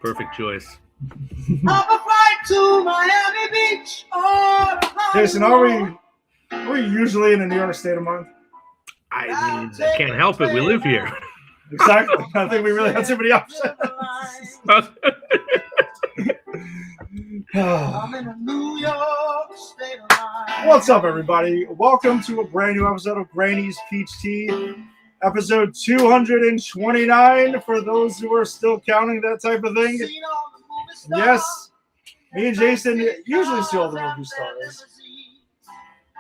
Perfect choice. To Miami Beach. Jason, are we usually in a New York state of mind? I mean, I can't help it. We live here. Exactly. I think we really have too many options. I'm in a New York state of mind. What's up, everybody? Welcome to a brand new episode of Granny's Peach Tea, episode 229. For those who are still counting that type of thing, yes, me and Jason usually see all the movie stars,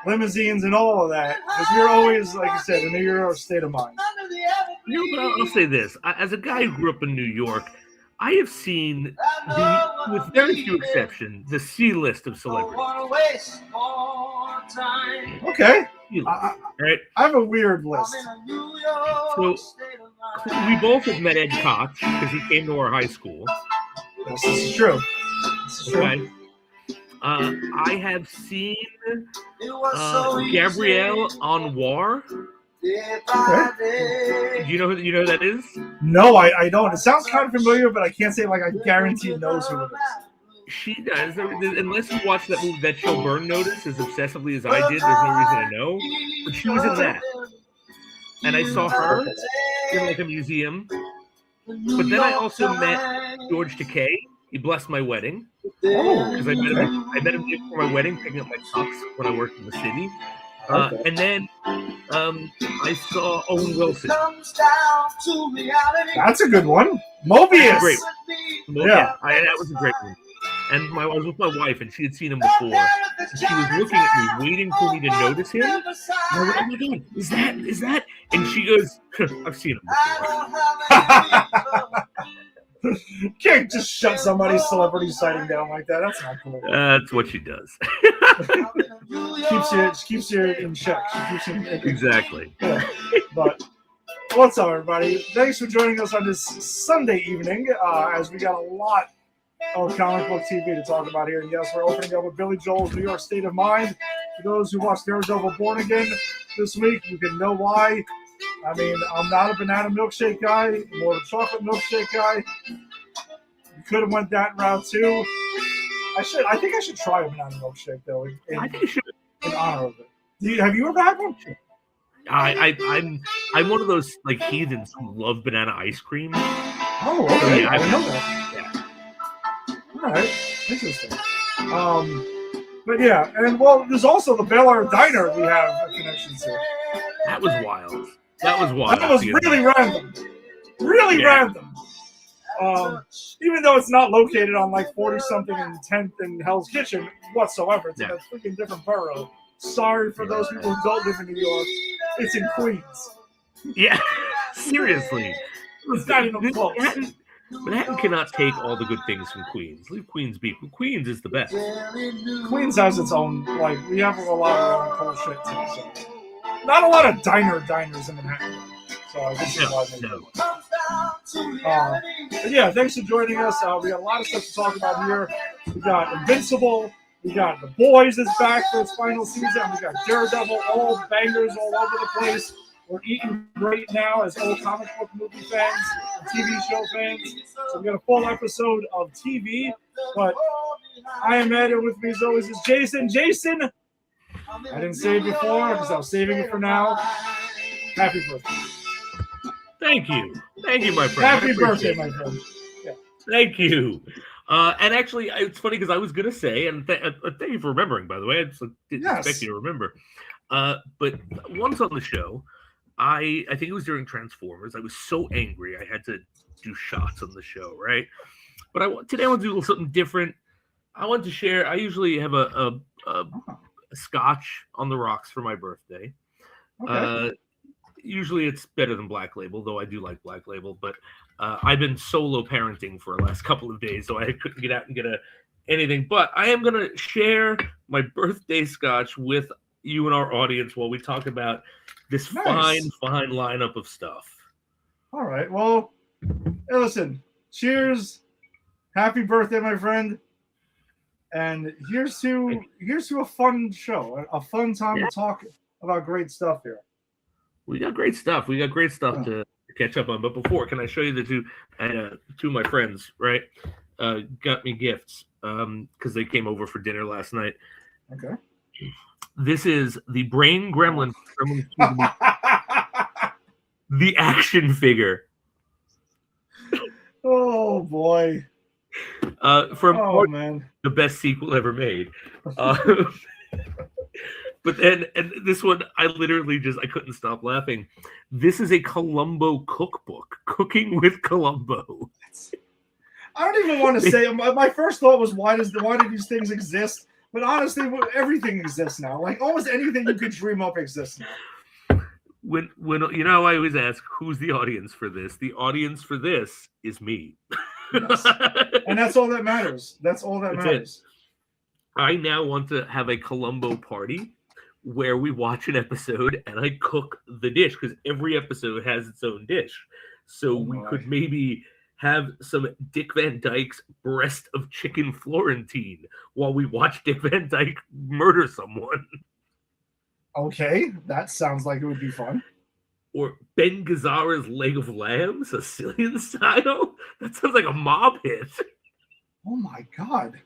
limousines, and all of that, because we're always, like you said, in a New York state of mind. But I'll say this: as a guy who grew up in New York, I have seen, with very few exceptions, the C-list of celebrities. Okay. Right? I have a weird list. So we both have met Ed Koch because he came to our high school. Yes, this is true. Okay. I have seen Gabrielle Anwar. Okay. Do you know who that is? No, I don't. It sounds kind of familiar, but I can't say like I guarantee knows who it is. She does. Unless you watch that show Burn Notice as obsessively as I did, there's no reason to know. But she was in that. And I saw her in like a museum. But then I also met George Takei. He blessed my wedding. Because I met him for my wedding, picking up my tux when I worked in the city. And then I saw Owen Wilson. That's a good one. Mobius. Great. Yeah. That was a great one. And I was with my wife, and she had seen him before. And she was looking at me, waiting for me to notice him. And I went, "Oh my God, is that?" And she goes, "I've seen him before." You can't just shut somebody's celebrity sighting down like that. That's not cool. That's what she does. keeps you in check. Exactly. Yeah. But what's up, everybody? Thanks for joining us on this Sunday evening, as we got a lot of comic book TV to talk about here. And yes, we're opening up with Billy Joel's New York State of Mind. For those who watched Daredevil Born Again this week, you can know why. I mean, I'm not a banana milkshake guy, more of a chocolate milkshake guy. You could have went that route too. I think I should try a banana milkshake though. I think you should. In honor of it. Have you ever had one? I'm one of those like heathens who love banana ice cream. Oh, okay. So, yeah, I didn't know that. Yeah. All right, interesting. But yeah, and well, there's also the Bel Air Diner we have a connection to. That was wild. That was wild. That was really random. Really random. Even though it's not located on like 40-something and 10th and Hell's Kitchen whatsoever. It's in a freaking different borough. Sorry for those people who don't live in New York. It's in Queens. Yeah, seriously. It's not even close. Manhattan cannot take all the good things from Queens. Leave Queens be. Queens is the best. Queens has its own, like, we have a lot of our own cool shit too. So. Not a lot of diners in Manhattan. So I guess but yeah, thanks for joining us. We got a lot of stuff to talk about here. We got Invincible. We got The Boys is back for its final season. We got Daredevil, all bangers all over the place. We're eating great now as old comic book movie fans and TV show fans. So we got a full episode of TV. But I am Ed, and with me as always is Jason. Jason, I didn't say it before because I was saving it for now. Happy birthday. Thank you, my friend. Happy birthday, my friend. Yeah. Thank you. And actually, it's funny because I was going to say, and thank you for remembering, by the way. I just didn't expect you to remember. But once on the show, I think it was during Transformers. I was so angry I had to do shots on the show, right? But today I want to do a little something different. I want to share. I usually have a scotch on the rocks for my birthday. Okay. Usually it's better than Black Label, though I do like Black Label. But I've been solo parenting for the last couple of days, so I couldn't get out and get anything. But I am going to share my birthday scotch with you and our audience while we talk about this fine lineup of stuff. All right. Well, hey, listen. Cheers. Happy birthday, my friend. And here's to a fun show, a fun time to talk about great stuff here. We got great stuff. To catch up on. But before, can I show you the two? Two of my friends, right, got me gifts because they came over for dinner last night. Okay. This is the Brain Gremlin, the action figure. Oh boy. From man. the best sequel ever made. But then, and this one, I couldn't stop laughing. This is a Columbo cookbook, Cooking with Columbo. I don't even want to say. My first thought was, why do these things exist? But honestly, everything exists now. Like almost anything you could dream up exists now. When you know, I always ask, who's the audience for this? The audience for this is me. Yes. And that's all that matters. That's all that matters. I now want to have a Columbo party where we watch an episode and I cook the dish, because every episode has its own dish. So we could maybe have some Dick Van Dyke's breast of chicken Florentine while we watch Dick Van Dyke murder someone. Okay, that sounds like it would be fun. Or Ben Gazzara's leg of lamb, Sicilian style. That sounds like a mob hit. Oh my god.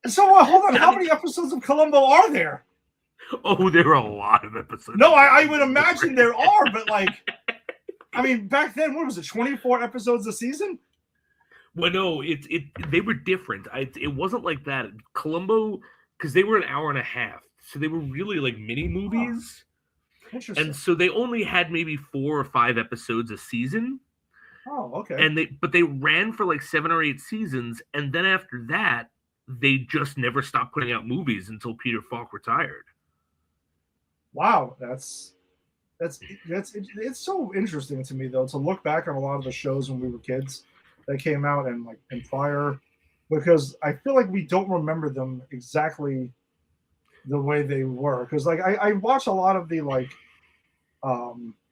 So hold on, how many episodes of Columbo are there? Oh, there are a lot of episodes. No, I would imagine there are, but like, I mean, back then, what was it, 24 episodes a season? Well, no, they were different. It wasn't like that. Columbo, because they were an hour and a half, so they were really like mini movies. Oh, interesting. And so they only had maybe 4 or 5 episodes a season. Oh, okay. And they ran for like 7 or 8 seasons, and then after that, they just never stopped putting out movies until Peter Falk retired. Wow, it's so interesting to me though to look back on a lot of the shows when we were kids that came out and prior, because I feel like we don't remember them exactly the way they were. Because like I watch a lot of the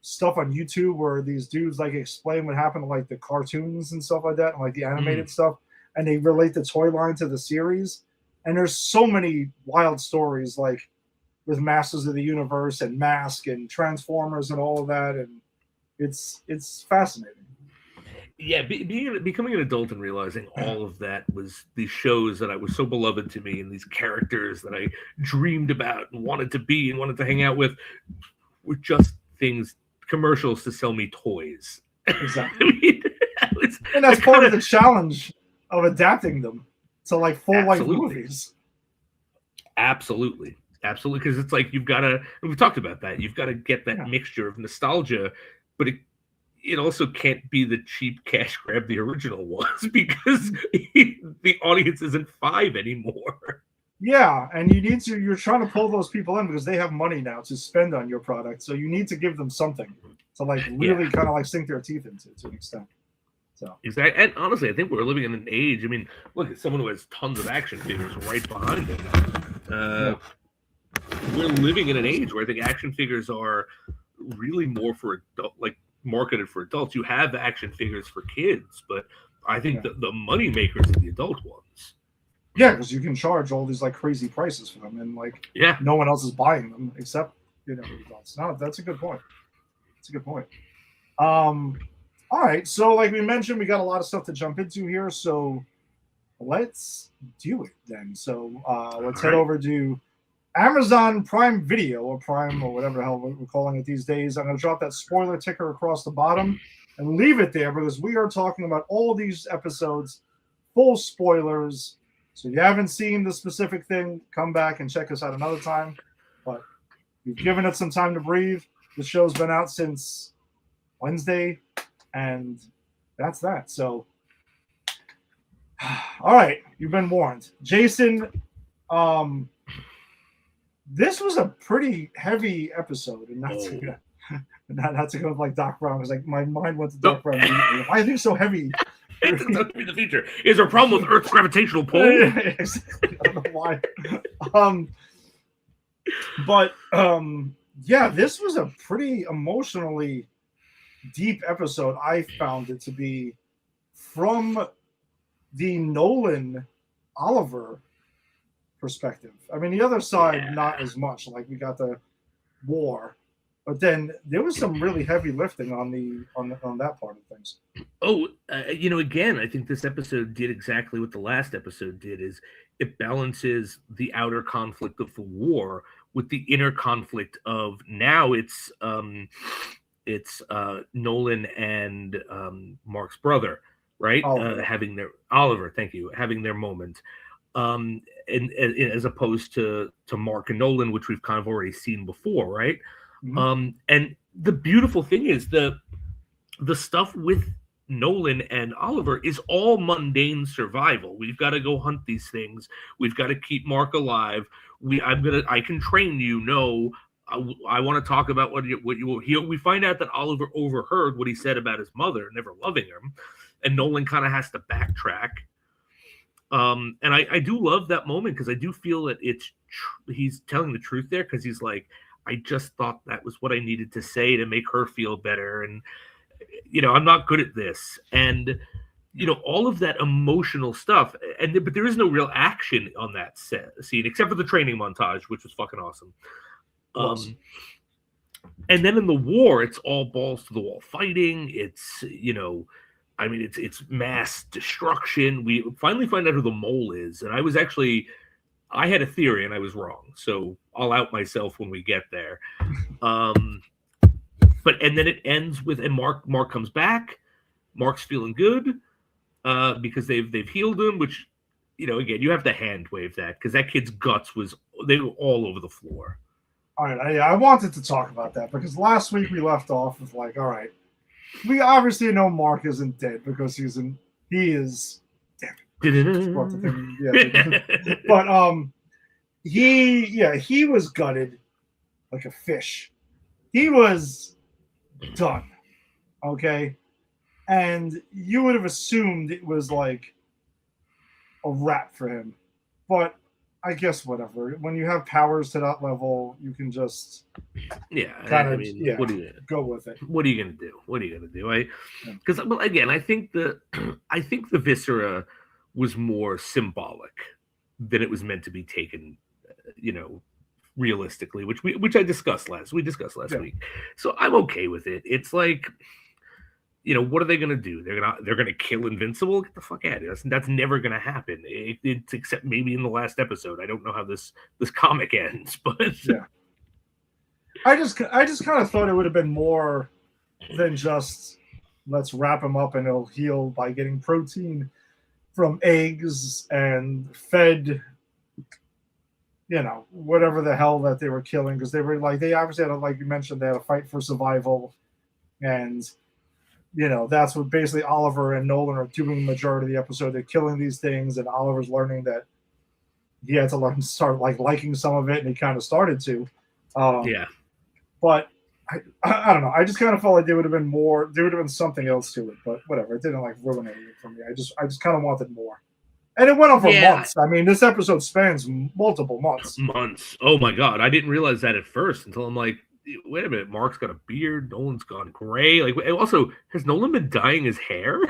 stuff on YouTube where these dudes like explain what happened to like the cartoons and stuff like that and like the animated stuff, and they relate the toy line to the series. And there's so many wild stories like with Masters of the Universe and Mask and Transformers and all of that, and it's fascinating. Yeah, becoming an adult and realizing all of that was these shows that I was so beloved to me, and these characters that I dreamed about and wanted to be and wanted to hang out with were just commercials to sell me toys. Exactly. I mean, and that's part of the challenge of adapting them to like full-length movies. Absolutely, because it's like you've got to. We've talked about that. You've got to get that mixture of nostalgia, but it also can't be the cheap cash grab the original was, because the audience isn't 5 anymore. Yeah, and you're trying to pull those people in because they have money now to spend on your product. So you need to give them something to like really kind of like sink their teeth into to an extent. So exactly. And honestly, I think we're living in an age. I mean, look at someone who has tons of action figures right behind them. We're living in an age where I think action figures are really more for marketed for adults. You have action figures for kids, but I think the money makers are the adult ones. Yeah, because you can charge all these like crazy prices for them, and like no one else is buying them except adults. No, that's a good point. It's a good point. All right, so like we mentioned, we got a lot of stuff to jump into here, so let's do it then. So let's head over to Amazon Prime Video, or Prime, or whatever the hell we're calling it these days. I'm going to drop that spoiler ticker across the bottom and leave it there because we are talking about all these episodes, full spoilers. So if you haven't seen the specific thing, come back and check us out another time. But we've given it some time to breathe. The show's been out since Wednesday, and that's that. So, all right, you've been warned. Jason, this was a pretty heavy episode, and not to go with like Doc Brown, because like my mind went to Doc Brown. Why are things so heavy? It doesn't have to be the future. Is there a problem with Earth's gravitational pull? Exactly. I don't know why. Yeah, this was a pretty emotionally deep episode. I found it to be, from the Nolan Oliver perspective. I mean, the other side, not as much. Like we got the war, But then there was some really heavy lifting on that part of things. Oh, again, I think this episode did exactly what the last episode did: is it balances the outer conflict of the war with the inner conflict of now it's Nolan and Mark's brother, right? Having their Oliver, thank you, having their moment. And as opposed to Mark and Nolan, which we've kind of already seen before, right? Mm-hmm. And the beautiful thing is the stuff with Nolan and Oliver is all mundane survival. We've got to go hunt these things. We've got to keep Mark alive. I can train you. No, I want to talk about what you we find out that Oliver overheard what he said about his mother never loving him, and Nolan kind of has to backtrack. And I do love that moment because I do feel that he's telling the truth there, because he's like, I just thought that was what I needed to say to make her feel better, and I'm not good at this, and all of that emotional stuff, but there is no real action on that scene except for the training montage, which was fucking awesome. And then in the war, it's all balls to the wall fighting. It's it's mass destruction. We finally find out who the mole is, and I had a theory and I was wrong, so I'll out myself when we get there. And then it ends with, and Mark comes back. Mark's feeling good because they've healed him, which again, you have to hand wave that, because that kid's guts they were all over the floor. All right, I wanted to talk about that because last week we left off with like, all right, we obviously know Mark isn't dead because he is. But he was gutted like a fish. He was done. Okay. And you would have assumed it was like a wrap for him. But I guess whatever. When you have powers to that level, you can just what do you go with it. What are you gonna do? Because again, I think the viscera was more symbolic than it was meant to be taken, realistically, which I discussed last week. So I'm okay with it. It's like, what are they gonna do? They're gonna kill Invincible? Get the fuck out of here. That's never gonna happen. It's except maybe in the last episode. I don't know how this comic ends, but yeah. I just kind of thought it would have been more than just let's wrap him up and he'll heal by getting protein from eggs and fed, whatever the hell that they were killing, because they obviously had like you mentioned, they had a fight for survival, and that's what basically Oliver and Nolan are doing the majority of the episode. They're killing these things, and Oliver's learning that he had to learn to start like liking some of it, and he kind of started to. But I don't know. I just kind of felt like there would have been more. There would have been something else to it, but whatever. It didn't like ruin anything for me. I just kind of wanted more, and it went on for months. I mean, this episode spans multiple months. Oh my god, I didn't realize that at first until I'm like, wait a minute. Mark's got a beard. Nolan's gone gray. Like, also, has Nolan been dyeing his hair?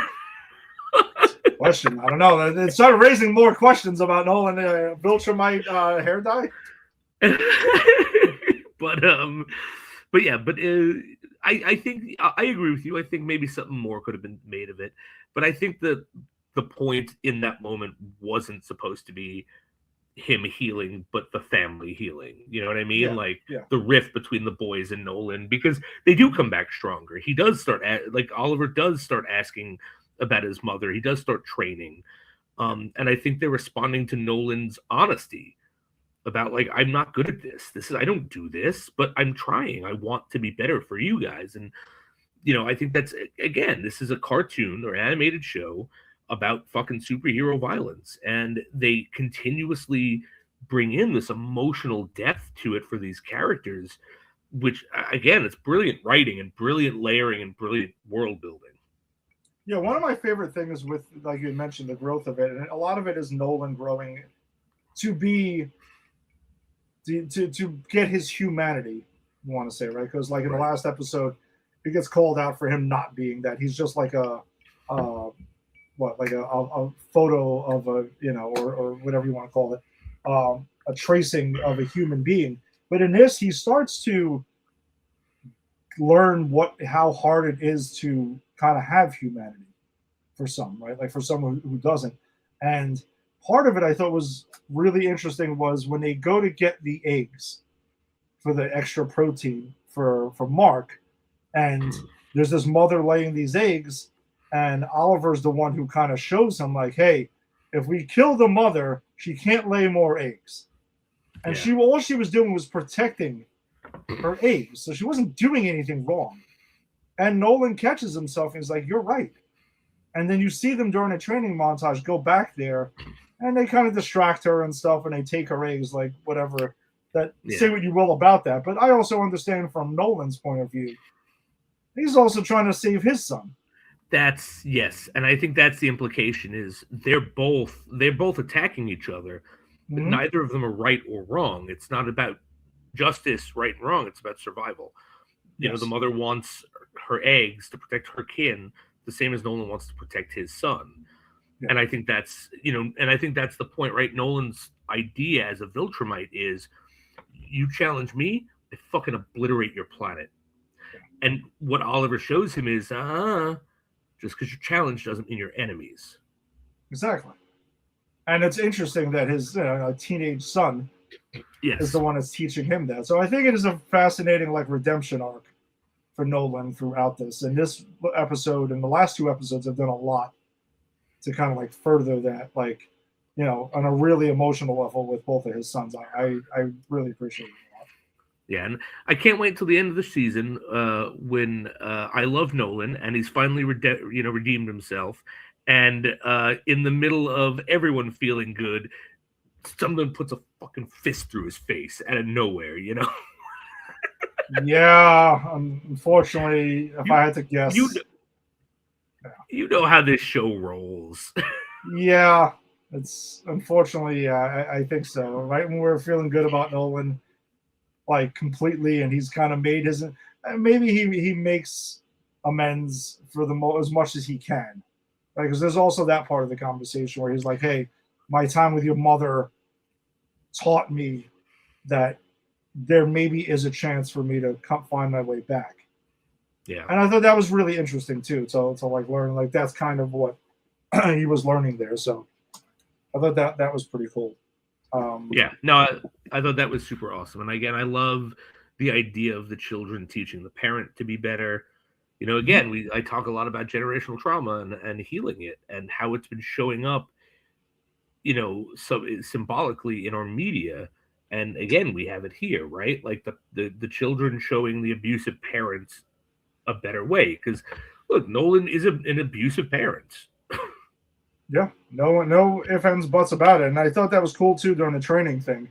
Question. I don't know. It started raising more questions about Nolan. Viltrumite hair dye. I think I agree with you. I think maybe something more could have been made of it. But I think that the point in that moment wasn't supposed to be him healing, but the family healing. You know what I mean? The rift between the boys and Nolan, because they do come back stronger. He does start Oliver does start asking about his mother. He does start training. And I think they're responding to Nolan's honesty about like, I'm not good at this. I don't do this, but I'm trying. I want to be better for you guys. And, I think that's, again, this is a cartoon or animated show about fucking superhero violence. And they continuously bring in this emotional depth to it for these characters, which again, it's brilliant writing and brilliant layering and brilliant world building. Yeah. One of my favorite things with, like you mentioned, the growth of it, and a lot of it is Nolan growing to get his humanity, you want to say, right? Because like in the last episode, it gets called out for him not being that. He's just like a photo of a, or whatever you want to call it, a tracing of a human being. But in this, he starts to learn how hard it is to kind of have humanity for some, right? Like for someone who doesn't. And part of it I thought was really interesting was when they go to get the eggs for the extra protein for Mark, and there's this mother laying these eggs, and Oliver's the one who kind of shows him like, hey, if we kill the mother, she can't lay more eggs. And all she was doing was protecting her eggs, so she wasn't doing anything wrong. And Nolan catches himself and he's like, you're right. And then you see them during a training montage go back there, and they kind of distract her and stuff, and they take her eggs, like whatever. Say what you will about that, but I also understand from Nolan's point of view, he's also trying to save his son. Yes, and I think that's the implication is they're both attacking each other. But neither of them are right or wrong. It's not about justice, right and wrong. It's about survival. You know, the mother wants her eggs to protect her kin, the same as Nolan wants to protect his son. Yeah. And I think that's the point, right? Nolan's idea as a Viltrumite is, you challenge me, I fucking obliterate your planet. Yeah. And what Oliver shows him is, just because you're challenged doesn't mean you're enemies. Exactly. And it's interesting that his teenage son is the one that's teaching him that. So I think it is a fascinating redemption arc for Nolan throughout this. And this episode and the last two episodes have done a lot to kind of further that, on a really emotional level with both of his sons. I really appreciate it a lot. Yeah, and I can't wait till the end of the season when I love Nolan and he's finally redeemed himself. And in the middle of everyone feeling good, someone puts a fucking fist through his face out of nowhere, Yeah, unfortunately, if I had to guess. You know how this show rolls. Yeah, it's unfortunately, I think so. Right when we're feeling good about Nolan, completely, and he's kind of made his, maybe he makes amends for as much as he can. Right, because there's also that part of the conversation where he's like, hey, my time with your mother taught me that there maybe is a chance for me to find my way back. Yeah. And I thought that was really interesting too, to learn, that's kind of what he was learning there. So I thought that was pretty cool. I thought that was super awesome. And again, I love the idea of the children teaching the parent to be better. Again, I talk a lot about generational trauma and healing it and how it's been showing up, so symbolically in our media. And again, we have it here, right? Like the children showing the abusive parents a better way. Because look, Nolan is an abusive parent. Yeah, no ifs, ands, buts about it. And I thought that was cool too during the training thing.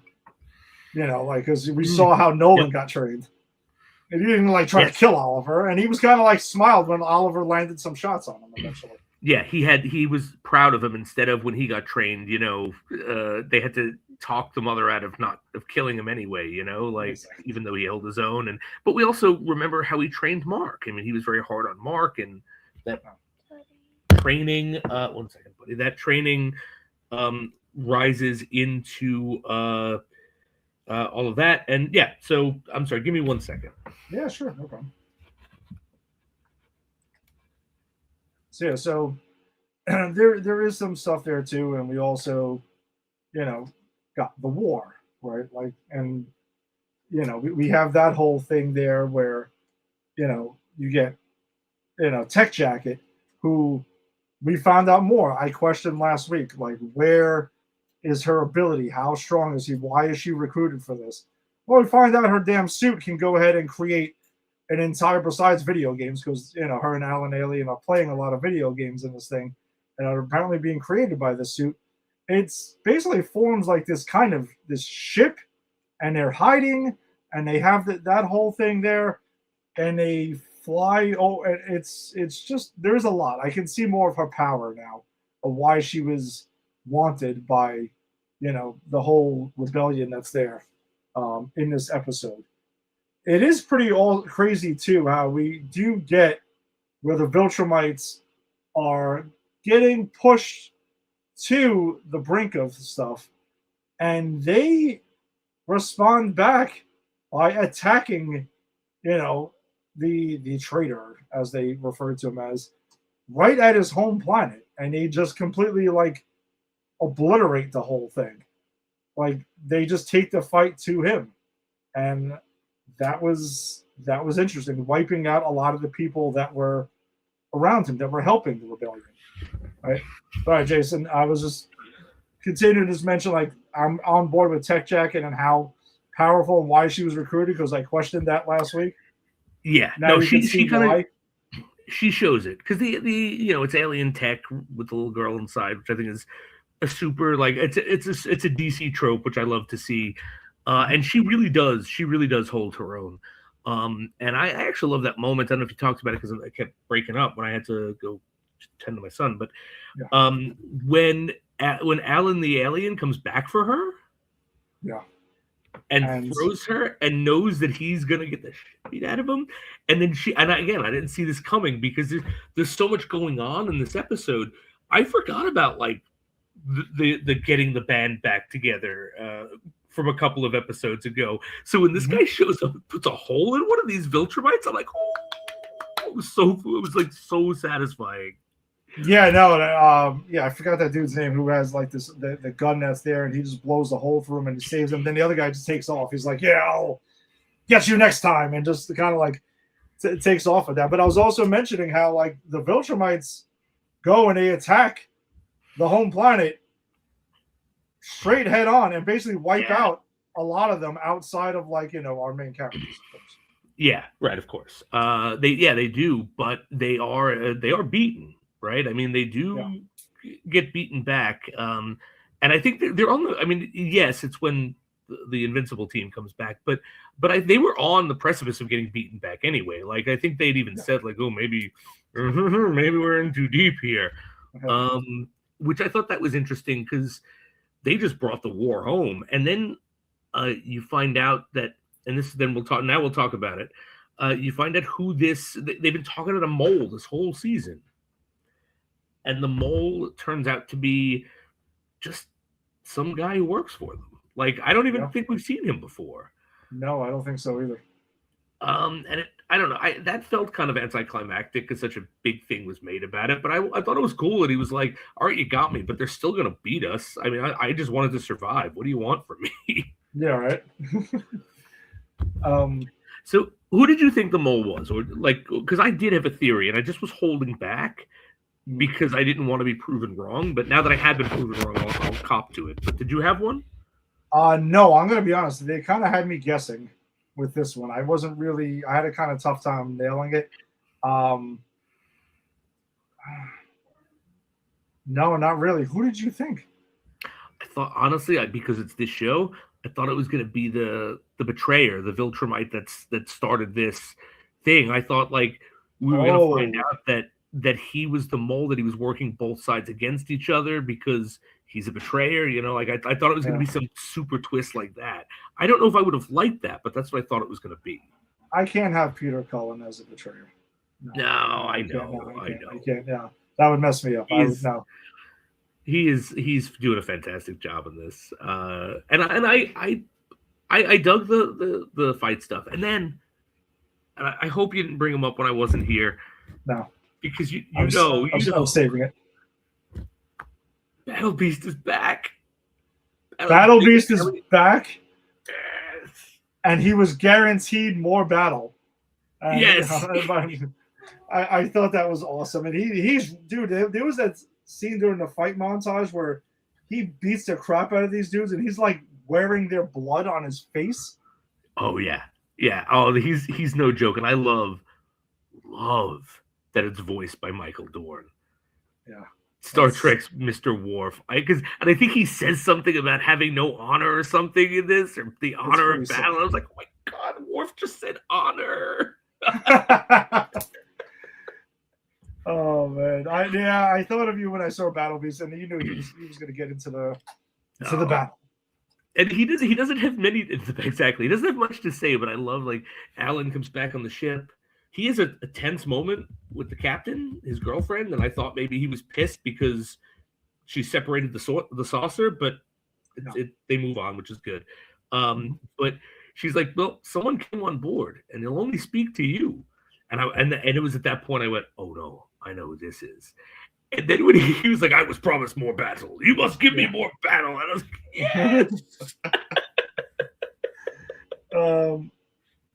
Because we saw how Nolan got trained. And he didn't try to kill Oliver, and he was kind of smiled when Oliver landed some shots on him eventually. Yeah, he was proud of him instead of when he got trained. They had to talk the mother out of killing him anyway. Exactly. Even though he held his own, but we also remember how he trained Mark. I mean, he was very hard on Mark, and that training. One second, buddy. That training rises into all of that, and yeah. So I'm sorry. Give me 1 second. Yeah, sure, no problem. So there is some stuff there too, and we also, got the war, right? And we have that whole thing there where, you get, Tech Jacket, who we found out more. I questioned last week, where is her ability? How strong is he? Why is she recruited for this? Well, we find out her damn suit can go ahead and create an entire, besides video games, because her and Alan Alien are playing a lot of video games in this thing, and are apparently being created by this suit. It's basically forms this kind of this ship, and they're hiding, and they have that whole thing there, and they fly. Oh, it's just, there's a lot. I can see more of her power now, of why she was wanted by the whole rebellion that's there in this episode. It is pretty all crazy too how we do get where the Viltrumites are getting pushed to the brink of stuff, and they respond back by attacking the traitor, as they refer to him as, right at his home planet, and they just completely like obliterate the whole thing. Like they just take the fight to him, and that was interesting, wiping out a lot of the people that were around him that were helping the rebellion. Right. All right, Jason. I was just continuing to just mention like I'm on board with Tech Jacket and how powerful and why she was recruited, because I questioned that last week. Yeah, Now no, you can see she kind why. of she shows it because the it's alien tech with the little girl inside, which I think is a super like it's a DC trope, which I love to see, and she really does hold her own. And I actually love that moment. I don't know if you talked about it because I kept breaking up when I had to go tend to my son, but Yeah. When Alan the alien comes back for her, Yeah. and throws her and knows that he's gonna get the shit beat out of him, and then I didn't see this coming because there's so much going on in this episode. I forgot about like the getting the band back together from a couple of episodes ago. So when this guy shows up and puts a hole in one of these Viltrumites, I'm like, oh, it was like so satisfying. Yeah, no, I forgot that dude's name who has like this the gun that's there, and he just blows the hole through him and he saves him. Then the other guy just takes off. He's like, "Yeah, I'll get you next time," and just kind of like takes off with that. But I was also mentioning how like the Viltrumites go and they attack the home planet straight head on and basically wipe out a lot of them outside of like our main characters. Yeah, right. Of course, they do, but they are beaten. Right? I mean, they do get beaten back, and I think they're on the. I mean, yes, it's when the Invincible team comes back, but they were on the precipice of getting beaten back anyway. Like I think they'd even said, like, "Oh, maybe we're in too deep here," which I thought that was interesting because they just brought the war home, and then you find out that, and this then we'll talk. Now we'll talk about it. You find out who they've been talking to the mole this whole season. And the mole turns out to be just some guy who works for them. Like, I don't even think we've seen him before. No, I don't think so either. And I don't know. That felt kind of anticlimactic because such a big thing was made about it. But I thought it was cool that he was like, all right, you got me, but they're still going to beat us. I mean, I just wanted to survive. What do you want from me? Yeah, right. So who did you think the mole was? Or like, because I did have a theory and I just was holding back because I didn't want to be proven wrong. But now that I have been proven wrong, I'll cop to it. But did you have one? No, I'm going to be honest. They kind of had me guessing with this one. I had a kind of tough time nailing it. No, not really. Who did you think? I thought, honestly, because it's this show, I thought it was going to be the betrayer, the Viltrumite that started this thing. I thought like we were going to find out that he was the mole, that he was working both sides against each other because he's a betrayer. Like I thought it was going to be some super twist like that. I don't know if I would have liked that, but that's what I thought it was going to be. I can't have Peter Cullen as a betrayer. No, I know. I can't. Yeah, that would mess me up. He's doing a fantastic job in this, and I dug the fight stuff, and then I hope you didn't bring him up when I wasn't here. No, because I'm saving it. Battle Beast is back. Battle Beast is back, and he was guaranteed more battle. Yes, I thought that was awesome, and he's dude. There was that scene during the fight montage where he beats the crap out of these dudes, and he's like wearing their blood on his face. Oh yeah. Oh, he's no joke, and I love that it's voiced by Michael Dorn. Yeah, Star Trek's Mr. Worf. I think he says something about having no honor or something in this, or the honor of battle. I was like, oh my god, Worf just said honor. Oh man, I thought of you when I saw Battle Beast, and you knew he was going to get into the battle. And he doesn't have many exactly. He doesn't have much to say, but I love like Alan comes back on the ship. He has a tense moment with the captain, his girlfriend, and I thought maybe he was pissed because she separated the saucer, but they move on, which is good. But she's like, well, someone came on board, and they'll only speak to you. And it was at that point I went, oh no, I know who this is. And then when he was like, I was promised more battle. You must give me more battle. And I was like, yes.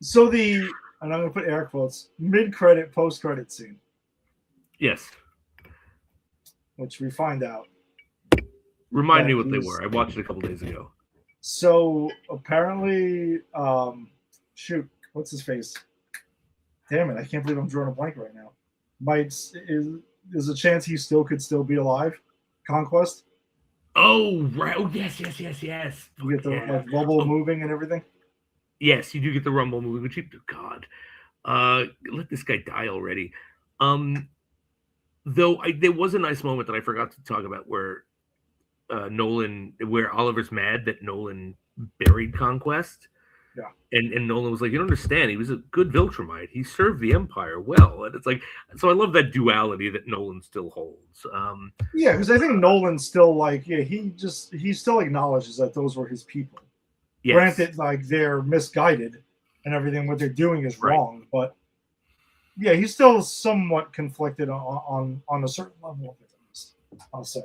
So and I'm going to put air quotes, mid-credit, post-credit scene. Yes. Which we find out. Remind me what they were. I watched it a couple days ago. So apparently, what's his face? Damn it, I can't believe I'm drawing a blank right now. There's a chance he could still be alive. Conquest. Oh, right. Oh, yes. You get the bubble moving and everything. Yes, you do get the rumble moving, which God, let this guy die already. Though there was a nice moment that I forgot to talk about where where Oliver's mad that Nolan buried Conquest. Yeah. And Nolan was like, you don't understand. He was a good Viltrumite. He served the Empire well. And it's like, so I love that duality that Nolan still holds. Yeah, because I think Nolan's still like, he still acknowledges that those were his people. Yes. Granted, like they're misguided and everything, what they're doing is wrong, but yeah, he's still somewhat conflicted on a certain level of it, at least, I'll say.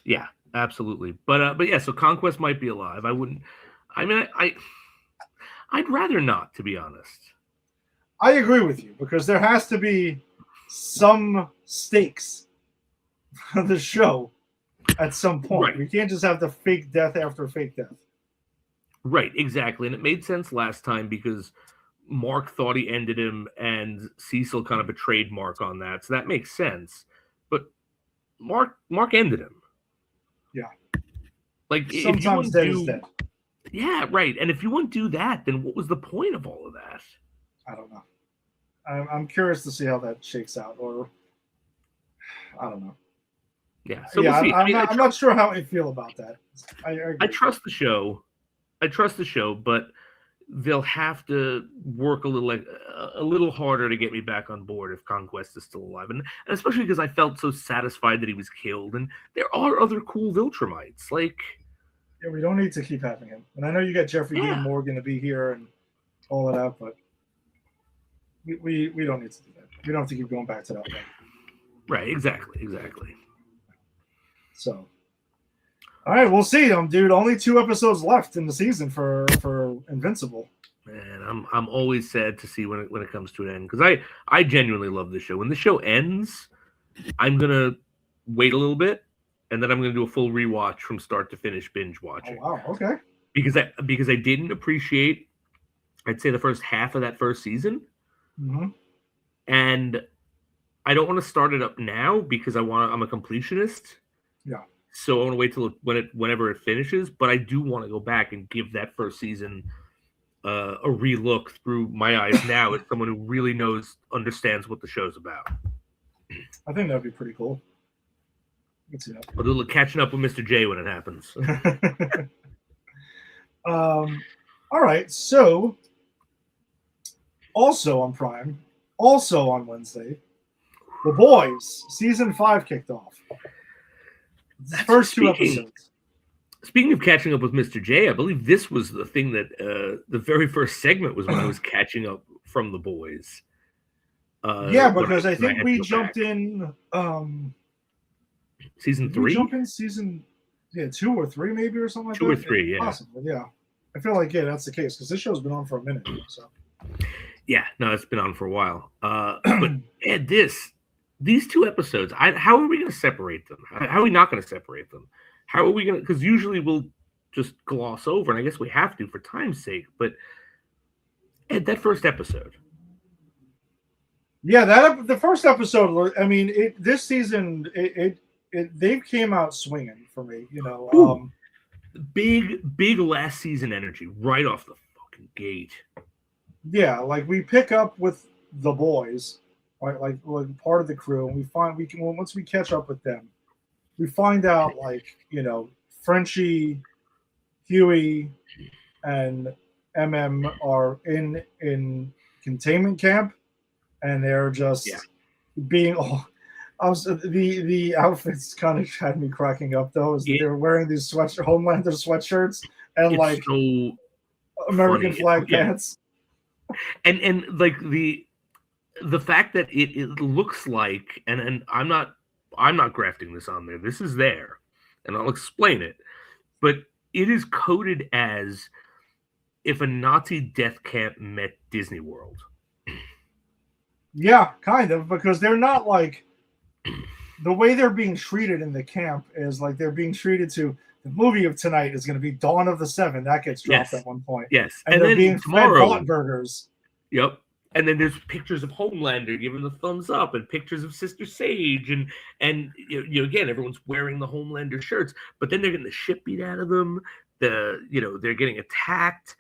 Yeah, absolutely. But yeah, so Conquest might be alive. I'd rather not, to be honest. I agree with you because there has to be some stakes for the show at some point. Right. We can't just have the fake death after fake death. Right, exactly. And it made sense last time because Mark thought he ended him and Cecil kind of betrayed Mark on that. So that makes sense. But Mark ended him. Yeah. Like sometimes dead is dead. Yeah, right. And if you wouldn't do that, then what was the point of all of that? I don't know. I'm curious to see how that shakes out, or I don't know. Yeah. So yeah, we'll I'm not sure how I feel about that. I trust the show. But they'll have to work a little harder to get me back on board if Conquest is still alive, and especially because I felt so satisfied that he was killed. And there are other cool Viltrumites, like. Yeah, we don't need to keep having him. And I know you got Jeffrey Dean Morgan to be here and all of that, but we don't need to do that. We don't have to keep going back to that one. Right, exactly. So, all right, we'll see. Dude, only 2 episodes left in the season for Invincible. Man, I'm always sad to see when it comes to an end because I genuinely love this show. When the show ends, I'm gonna wait a little bit. And then I'm going to do a full rewatch from start to finish, binge watching. Oh, wow, okay. Because I didn't appreciate, I'd say, the first half of that first season. Mm-hmm. And I don't want to start it up now because I'm a completionist. Yeah. So I want to wait till whenever it finishes. But I do want to go back and give that first season a relook through my eyes now as someone who really understands what the show's about. I think that'd be pretty cool. I'll do a little catching up with Mr. J when it happens. All right. So, also on Prime, also on Wednesday, The Boys season 5 kicked off. First 2 episodes. Speaking of catching up with Mr. J, I believe this was the thing that the very first segment was when I was catching up from The Boys. Yeah, because I think we jumped in. Season 3? Jump in season 2 or 3 maybe or something like that? 2 or 3, yeah. Possibly, yeah. I feel like, that's the case because this show's been on for a minute. So. Yeah, no, it's been on for a while. But man, these 2 episodes, how are we going to separate them? How are we not going to separate them? How are we going to, because usually we'll just gloss over, and I guess we have to for time's sake, but Ed, that first episode. Yeah, the first episode, I mean, this season, they came out swinging for me, big last season energy right off the fucking gate. Yeah, like we pick up with the boys, right? Like part of the crew, and once we catch up with them, we find out Frenchie, Huey, and MM are in containment camp, and they're just being all. The outfits kind of had me cracking up though. They're wearing these Homelander sweatshirts and so American flag pants. And like the fact that it looks like, and I'm not grafting this on there. This is there, and I'll explain it. But it is coded as if a Nazi death camp met Disney World. Yeah, kind of, because they're not like the way they're being treated in the camp is like they're being treated to the movie of tonight is going to be Dawn of the Seven. That gets dropped Yes. at one point. Yes, And they're being fed burgers. Yep. And then there's pictures of Homelander giving the thumbs up, and pictures of Sister Sage, and again, everyone's wearing the Homelander shirts, but then they're getting the shit beat out of them. They're getting attacked.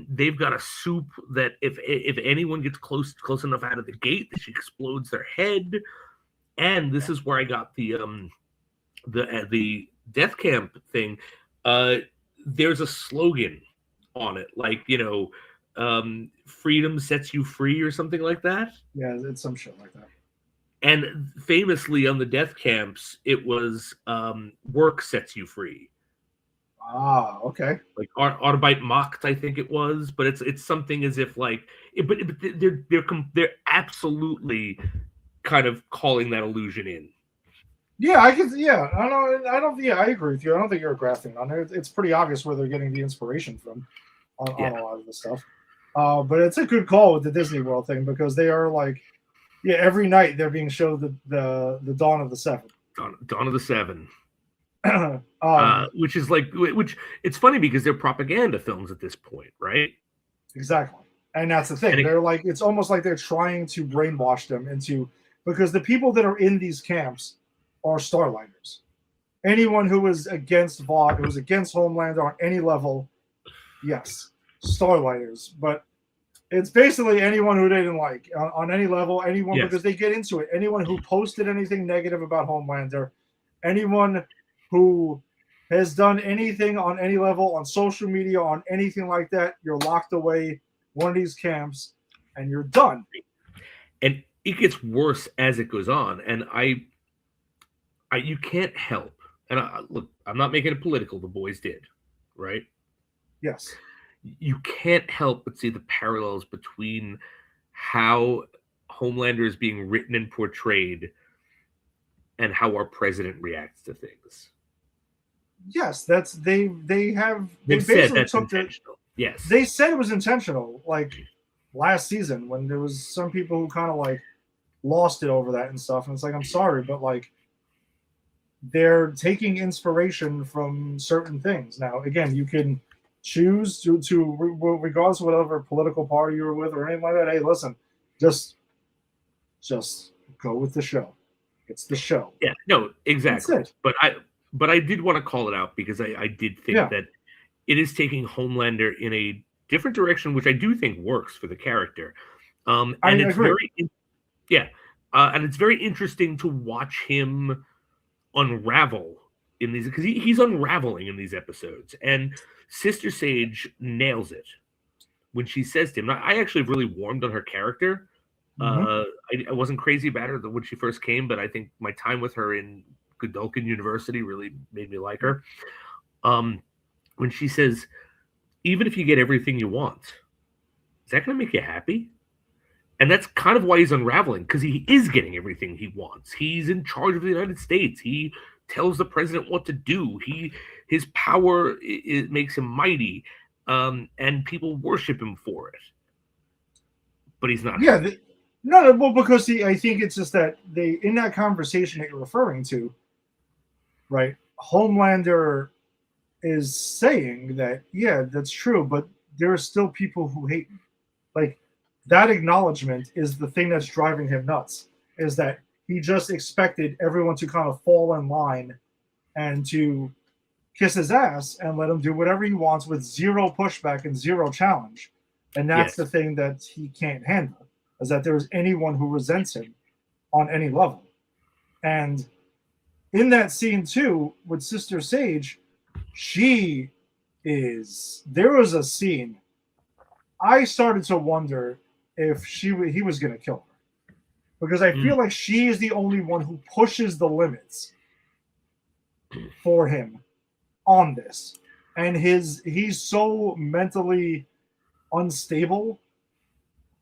They've got a soup that if anyone gets close enough out of the gate, that she explodes their head. And this is where I got the death camp thing. There's a slogan on it, like freedom sets you free or something like that. Yeah, it's some shit like that. And famously on the death camps, it was work sets you free. Ah, okay. Like Arbeit macht, I think it was, but it's something as if like, but they're absolutely kind of calling that illusion in. Yeah, I can. Yeah, I don't. Yeah, I agree with you. I don't think you're grafting on there. It's pretty obvious where they're getting the inspiration from on a lot of the stuff. But it's a good call with the Disney World thing because they are like, yeah, every night they're being showed the Dawn of the Seven. Dawn of the Seven. Which is which it's funny because they're propaganda films at this point, right? Exactly, and that's the thing. They're like, it's almost like they're trying to brainwash them into, because the people that are in these camps are Starlighters. Anyone who is against Vought, who is against Homelander on any level, yes, Starlighters. But it's basically anyone who they didn't like on any level, anyone, yes, because they get into it. Anyone who posted anything negative about Homelander, anyone who has done anything on any level on social media, on anything like that, you're locked away one of these camps and you're done. And it gets worse as it goes on. And I you can't help. And look, I'm not making it political. The boys did, right? Yes. You can't help but see the parallels between how Homelander is being written and portrayed and how our president reacts to things. Yes, that's they said that's intentional. Yes, they said it was intentional. Like last season, when there was some people who kind of like lost it over that and stuff, and it's like, I'm sorry, but like they're taking inspiration from certain things. Now, again, you can choose to regardless of whatever political party you're with or anything like that. Hey, listen, just go with the show. It's the show. Yeah, no, exactly. But I did want to call it out because I did think that it is taking Homelander in a different direction, which I do think works for the character. And it's agree. And it's very interesting to watch him unravel in these, because he's unraveling in these episodes. And Sister Sage nails it when she says to him. I actually really warmed on her character. I wasn't crazy about her when she first came, but I think my time with her in Godolphin University really made me like her. When she says, even if you get everything you want, is that going to make you happy? And that's kind of why he's unraveling, because he is getting everything he wants. He's in charge of the United States. He tells the president what to do. His power it makes him mighty, and people worship him for it. But he's not. Yeah, no, well, because I think it's just that they, in that conversation that you're referring to, right? Homelander is saying that, yeah, that's true, but there are still people who hate me. Like, that acknowledgement is the thing that's driving him nuts, is that he just expected everyone to kind of fall in line and to kiss his ass and let him do whatever he wants with zero pushback and zero challenge. And that's the thing that he can't handle, is that there's anyone who resents him on any level. And in that scene, too, with Sister Sage, there was a scene, I started to wonder if he was going to kill her. Because I feel like she is the only one who pushes the limits for him on this. And he's so mentally unstable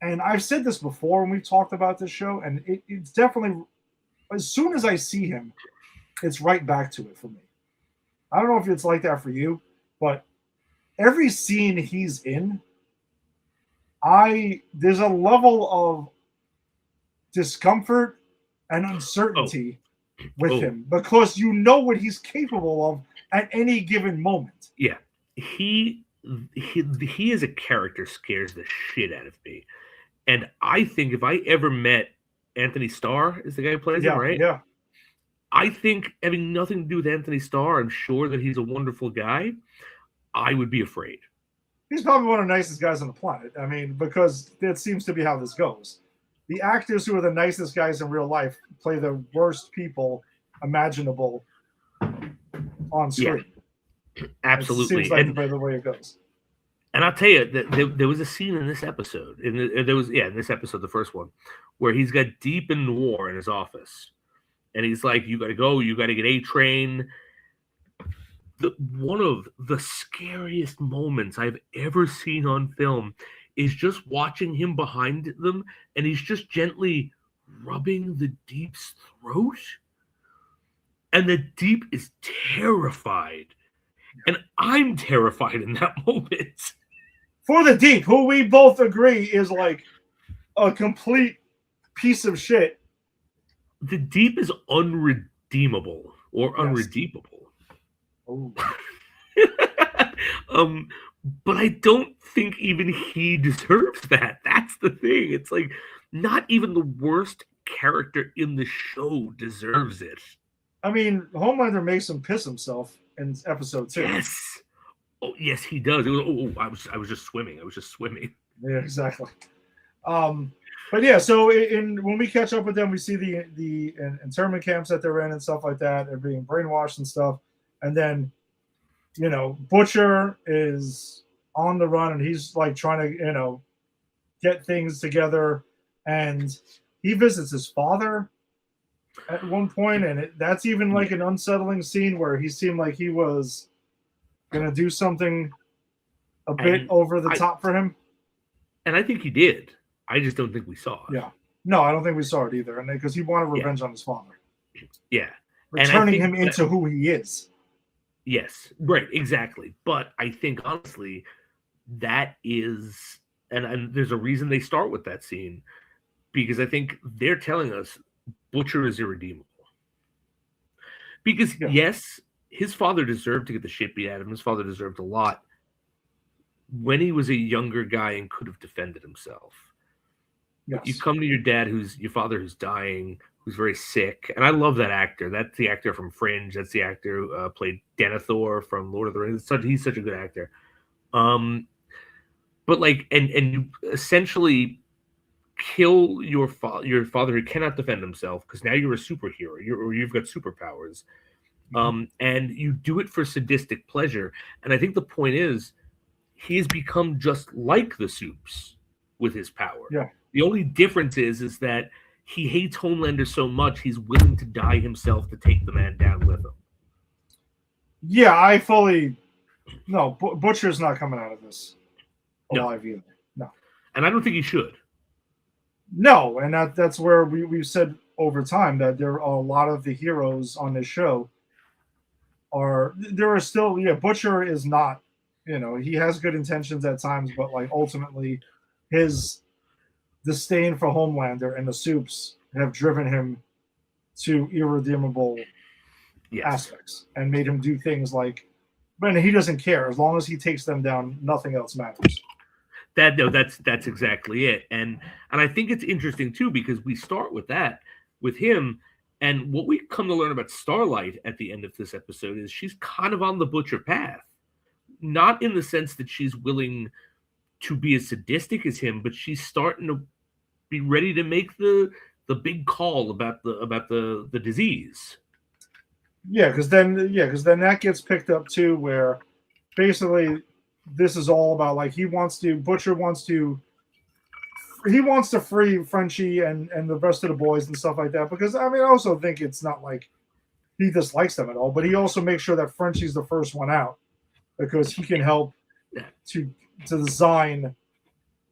And I've said this before when we've talked about this show, and it's definitely, as soon as I see him, it's right back to it for me. I don't know if it's like that for you, but every scene he's in, there's a level of discomfort and uncertainty with him because you know what he's capable of at any given moment. Yeah, he as a character scares the shit out of me, and I think if I ever met Anthony Starr, is the guy who plays him, right? Yeah. I think having nothing to do with Anthony Starr, I'm sure that he's a wonderful guy. I would be afraid. He's probably one of the nicest guys on the planet. I mean, because that seems to be how this goes. The actors who are the nicest guys in real life play the worst people imaginable on screen. Yeah, absolutely. It seems like the way it goes. And I'll tell you that there was a scene in this episode, in this episode, the first one, where he's got Deep in Noir in his office, and he's like, "You got to go. You got to get A-Train." One of the scariest moments I've ever seen on film is just watching him behind them, and he's just gently rubbing the Deep's throat, and the Deep is terrified, and I'm terrified in that moment. For the Deep, who we both agree is like a complete piece of shit. The Deep is unredeemable or unredeemable. But I don't think even he deserves that. That's the thing. It's like not even the worst character in the show deserves it. I mean, Homelander makes him piss himself in episode 2. Yes. Oh, yes, he does. It was, I was just swimming. Yeah, exactly. But yeah, so when we catch up with them, we see the internment camps that they're in and stuff like that, and being brainwashed and stuff. And then, Butcher is on the run, and he's like trying to, get things together. And he visits his father at one point, and that's even like an unsettling scene where he seemed like he was going to do something a bit over the top for him. And I think he did. I just don't think we saw it. Yeah. No, I don't think we saw it either. And because he wanted revenge on his father. Yeah. Returning him into who he is. Yes, right, exactly. But I think honestly, that is, and there's a reason they start with that scene, because I think they're telling us Butcher is irredeemable. Because yes, his father deserved to get the shit beat out of him. His father deserved a lot when he was a younger guy and could have defended himself. Yes. You come to your father who's dying, who's very sick, and I love that actor. That's the actor from Fringe. That's the actor who played Denethor from Lord of the Rings. He's such a good actor. But like, and you essentially kill your father who cannot defend himself because now you're a superhero, you've got superpowers, and you do it for sadistic pleasure. And I think the point is, he's become just like the Supes with his power. Yeah. The only difference is that he hates Homelander so much he's willing to die himself to take the man down with him. Yeah, Butcher's not coming out of this alive either. No. And I don't think he should. No, and that's where we've said over time that there are a lot of the heroes on this show there are still, Butcher is not, he has good intentions at times, but like ultimately his disdain for Homelander and the Supes have driven him to irredeemable aspects and made him do things like, but he doesn't care. As long as he takes them down, nothing else matters. That's exactly it. And I think it's interesting too, because we start with that with him, and what we come to learn about Starlight at the end of this episode is she's kind of on the Butcher path. Not in the sense that she's willing to be as sadistic as him, but she's starting to be ready to make the big call about the disease. Because then that gets picked up too, where basically this is all about like Butcher wants to free Frenchie and the rest of the boys and stuff like that, because I also think it's not like he dislikes them at all, but he also makes sure that Frenchie's the first one out because he can help to design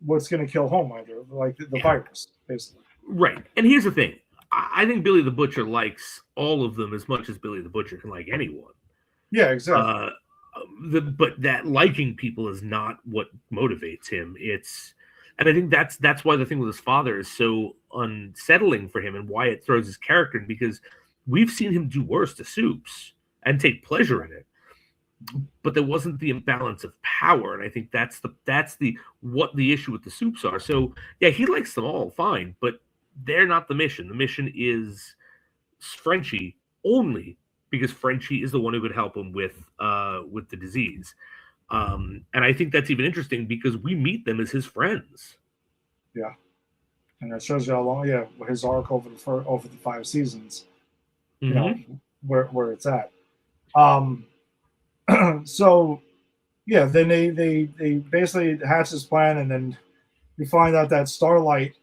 what's going to kill Homelander, like the virus, basically. Right. And here's the thing. I think Billy the Butcher likes all of them as much as Billy the Butcher can like anyone. Yeah, exactly. But that liking people is not what motivates him. And I think that's why the thing with his father is so unsettling for him, and why it throws his character in, because we've seen him do worse to Soups and take pleasure in it. But there wasn't the imbalance of power, and I think that's what the issue with the Soups are. So yeah, he likes them all fine, but they're not the mission. The mission is Frenchie only because Frenchie is the one who could help him with the disease. And I think that's even interesting because we meet them as his friends. Yeah, and that shows you how long. Yeah, his arc over the 5 seasons. You know where it's at. So yeah, then they basically hatch this plan, and then we find out that Starlight,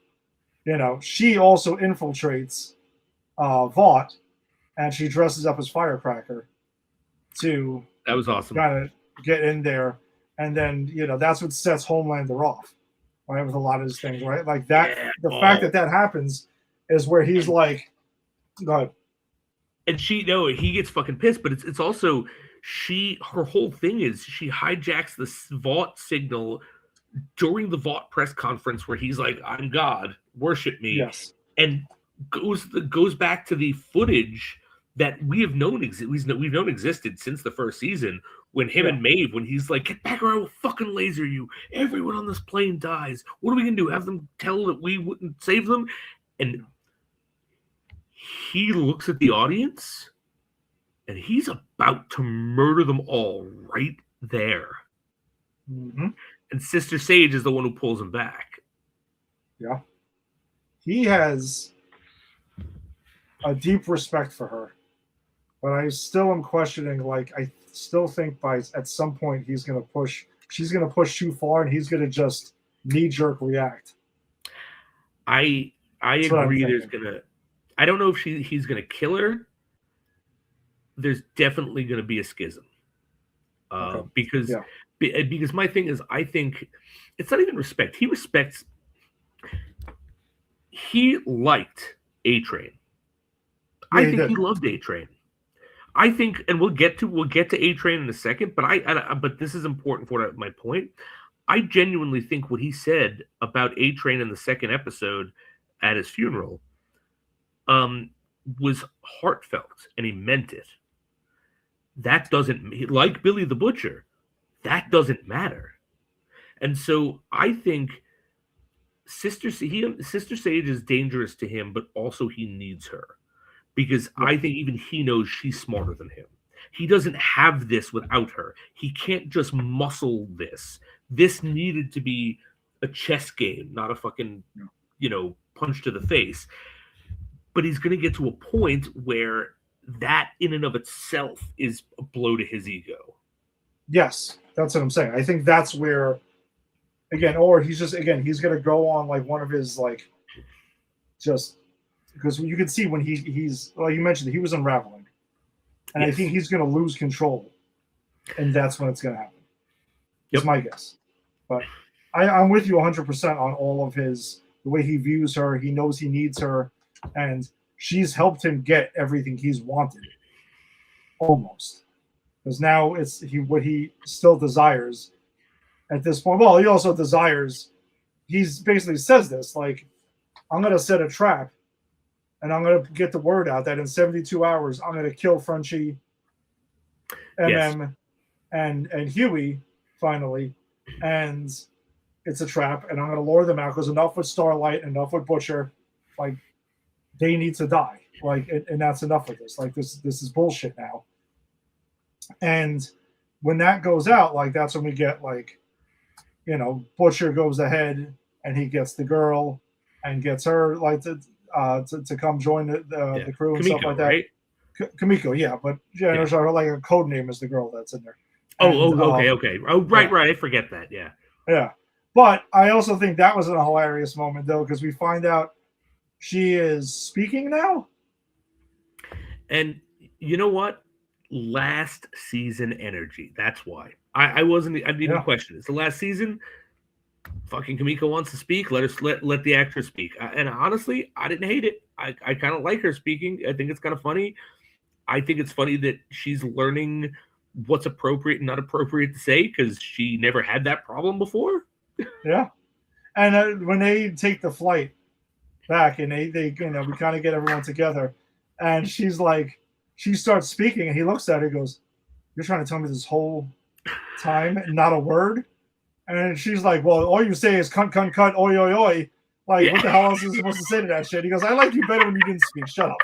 she also infiltrates Vought, and she dresses up as Firecracker to That was awesome. kind of get in there, and then that's what sets Homelander off, right, with a lot of his things, right? Like that, the fact that happens is where he's like, go ahead. And he gets fucking pissed, but it's also her whole thing is she hijacks the Vought signal during the Vought press conference where he's like, "I'm God, worship me," Yes, and goes back to the footage that we've known existed since the first season, when him and Maeve, when he's like, "Get back or I will fucking laser you. Everyone on this plane dies. What are we gonna do? Have them tell that we wouldn't save them?" And he looks at the audience and he's about to murder them all right there. Mm-hmm. And Sister Sage is the one who pulls him back. Yeah. He has a deep respect for her. But I still am questioning, like, I still think at some point she's going to push too far, and he's going to just knee-jerk react. I agree. I don't know if he's going to kill her. There's definitely going to be a schism. Because my thing is, I think it's not even respect. He liked A-Train. Yeah, I think he loved A-Train. I think, and we'll get to A-Train in a second, but this is important for my point. I genuinely think what he said about A-Train in the second episode at his funeral was heartfelt, and he meant it. That doesn't, like Billy the Butcher, that doesn't matter. And so I think Sister Sage is dangerous to him, but also he needs her. Because I think even he knows she's smarter than him. He doesn't have this without her. He can't just muscle this. This needed to be a chess game, not a fucking, punch to the face. But he's going to get to a point where that in and of itself is a blow to his ego. Yes, that's what I'm saying. I think that's where, he's going to go on like one of his, like, just because you can see when he's like you mentioned, he was unraveling, and I think he's going to lose control, and that's when it's going to happen. It's my guess, but I'm with you 100% on all of the way he views her. He knows he needs her, and she's helped him get everything he's wanted, almost. Because now it's what he still desires at this point. Well, he also desires. He's basically says this, like, I'm going to set a trap. And I'm going to get the word out that in 72 hours, I'm going to kill Frenchie, MM, and Huey, finally. And it's a trap. And I'm going to lure them out because enough with Starlight, enough with Butcher. Like, they need to die. Like, and that's enough of this. Like, this is bullshit now. And when that goes out, like, that's when we get, like, Butcher goes ahead and he gets the girl and gets her, like, to come join the crew and Kimiko, stuff like that. Right? Kimiko, yeah, but like a code name is the girl that's in there. Okay. Oh, right. I forget that. Yeah. Yeah, but I also think that was a hilarious moment though, because we find out she is speaking now. And you know what? Last season energy. That's why I didn't even question it. It's the last season. fucking Kamiko wants to speak. Let the actress speak. And honestly, I didn't hate it. I kind of like her speaking. I think it's kind of funny. I think it's funny that she's learning what's appropriate and not appropriate to say because she never had that problem before. Yeah. And when they take the flight back and they we kind of get everyone together, and she's like, she starts speaking and he looks at her and goes, "You're trying to tell me this whole time and not a word?" And she's like, "Well, all you say is cunt, cunt, cunt, oi, oi, oi." Like, what the hell else is he supposed to say to that shit? He goes, "I like you better when you didn't speak. Shut up."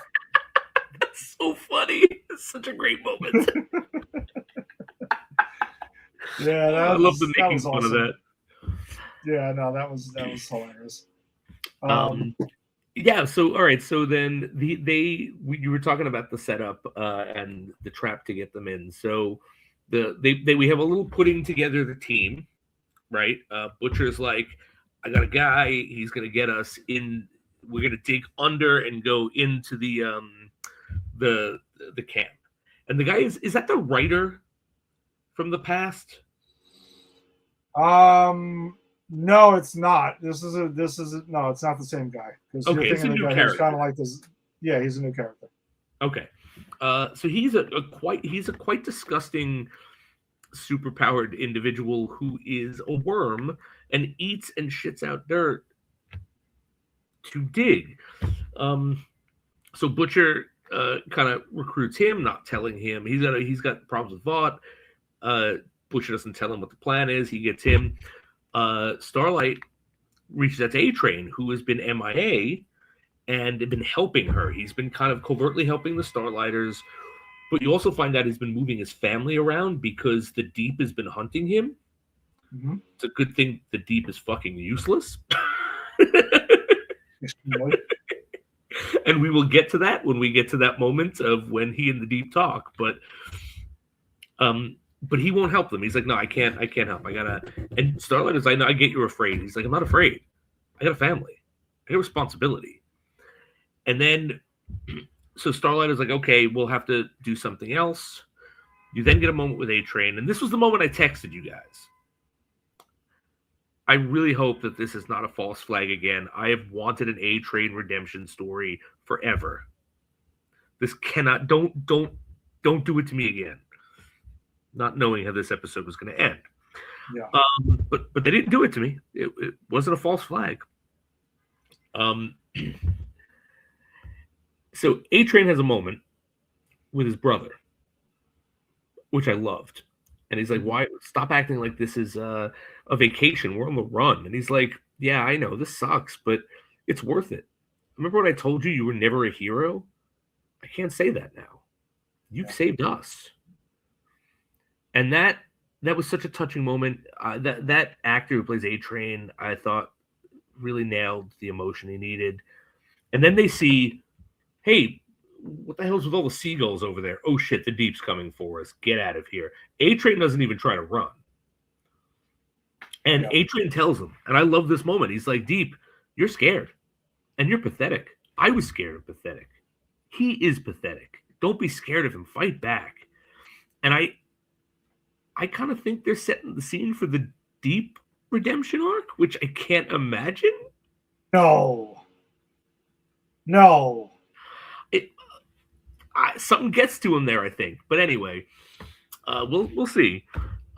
That's so funny. It's such a great moment. Yeah, I love the making fun awesome. of that. Yeah, no, that was hilarious. Yeah, so all right, so then you were talking about the setup and the trap to get them in. So we have a little putting together the team, right? Butcher's like, I got a guy, he's gonna get us in. We're gonna dig under and go into the camp. And the guy is that the writer from the past? No, it's not. This is no, it's not the same guy. Because Okay, you're it's a thinking new the guy who's character. kind of like this. Yeah, he's a new character. Okay, so he's a quite disgusting, superpowered individual who is a worm and eats and shits out dirt to dig. So Butcher kind of recruits him, not telling him he's got problems with Vought. Butcher doesn't tell him what the plan is. He gets him. Starlight reaches out to A-Train, who has been MIA and been helping her. He's been kind of covertly helping the Starlighters, but you also find out he's been moving his family around because the Deep has been hunting him. Mm-hmm. It's a good thing the Deep is fucking useless. And we will get to that when we get to that moment of when he and the Deep talk, but he won't help them. He's like, no, I can't help. I gotta. And Starlight is like, no, I get you're afraid. He's like, I'm not afraid. I got a family. I got a responsibility. And then, so Starlight is like, okay, we'll have to do something else. You then get a moment with A-Train, and this was the moment I texted you guys. I really hope that this is not a false flag again. I have wanted an A-Train redemption story forever. This cannot. Don't do it to me again. Not knowing how this episode was going to end. Yeah. But they didn't do it to me. It wasn't a false flag. So A-Train has a moment with his brother, which I loved. And he's like, why? Stop acting like this is a vacation. We're on the run. And he's like, yeah, I know. This sucks, but it's worth it. Remember when I told you were never a hero? I can't say that now. You've saved us. And that was such a touching moment. That actor who plays A-Train, I thought, really nailed the emotion he needed. And then they see, hey, what the hell's with all the seagulls over there? Oh shit, the Deep's coming for us. Get out of here. A-Train doesn't even try to run. And A-Train tells him, and I love this moment. He's like, Deep, you're scared. And you're pathetic. I was scared and pathetic. He is pathetic. Don't be scared of him. Fight back. And I kind of think they're setting the scene for the Deep redemption arc, which I can't imagine. No. Something gets to him there, I think. But anyway, we'll see.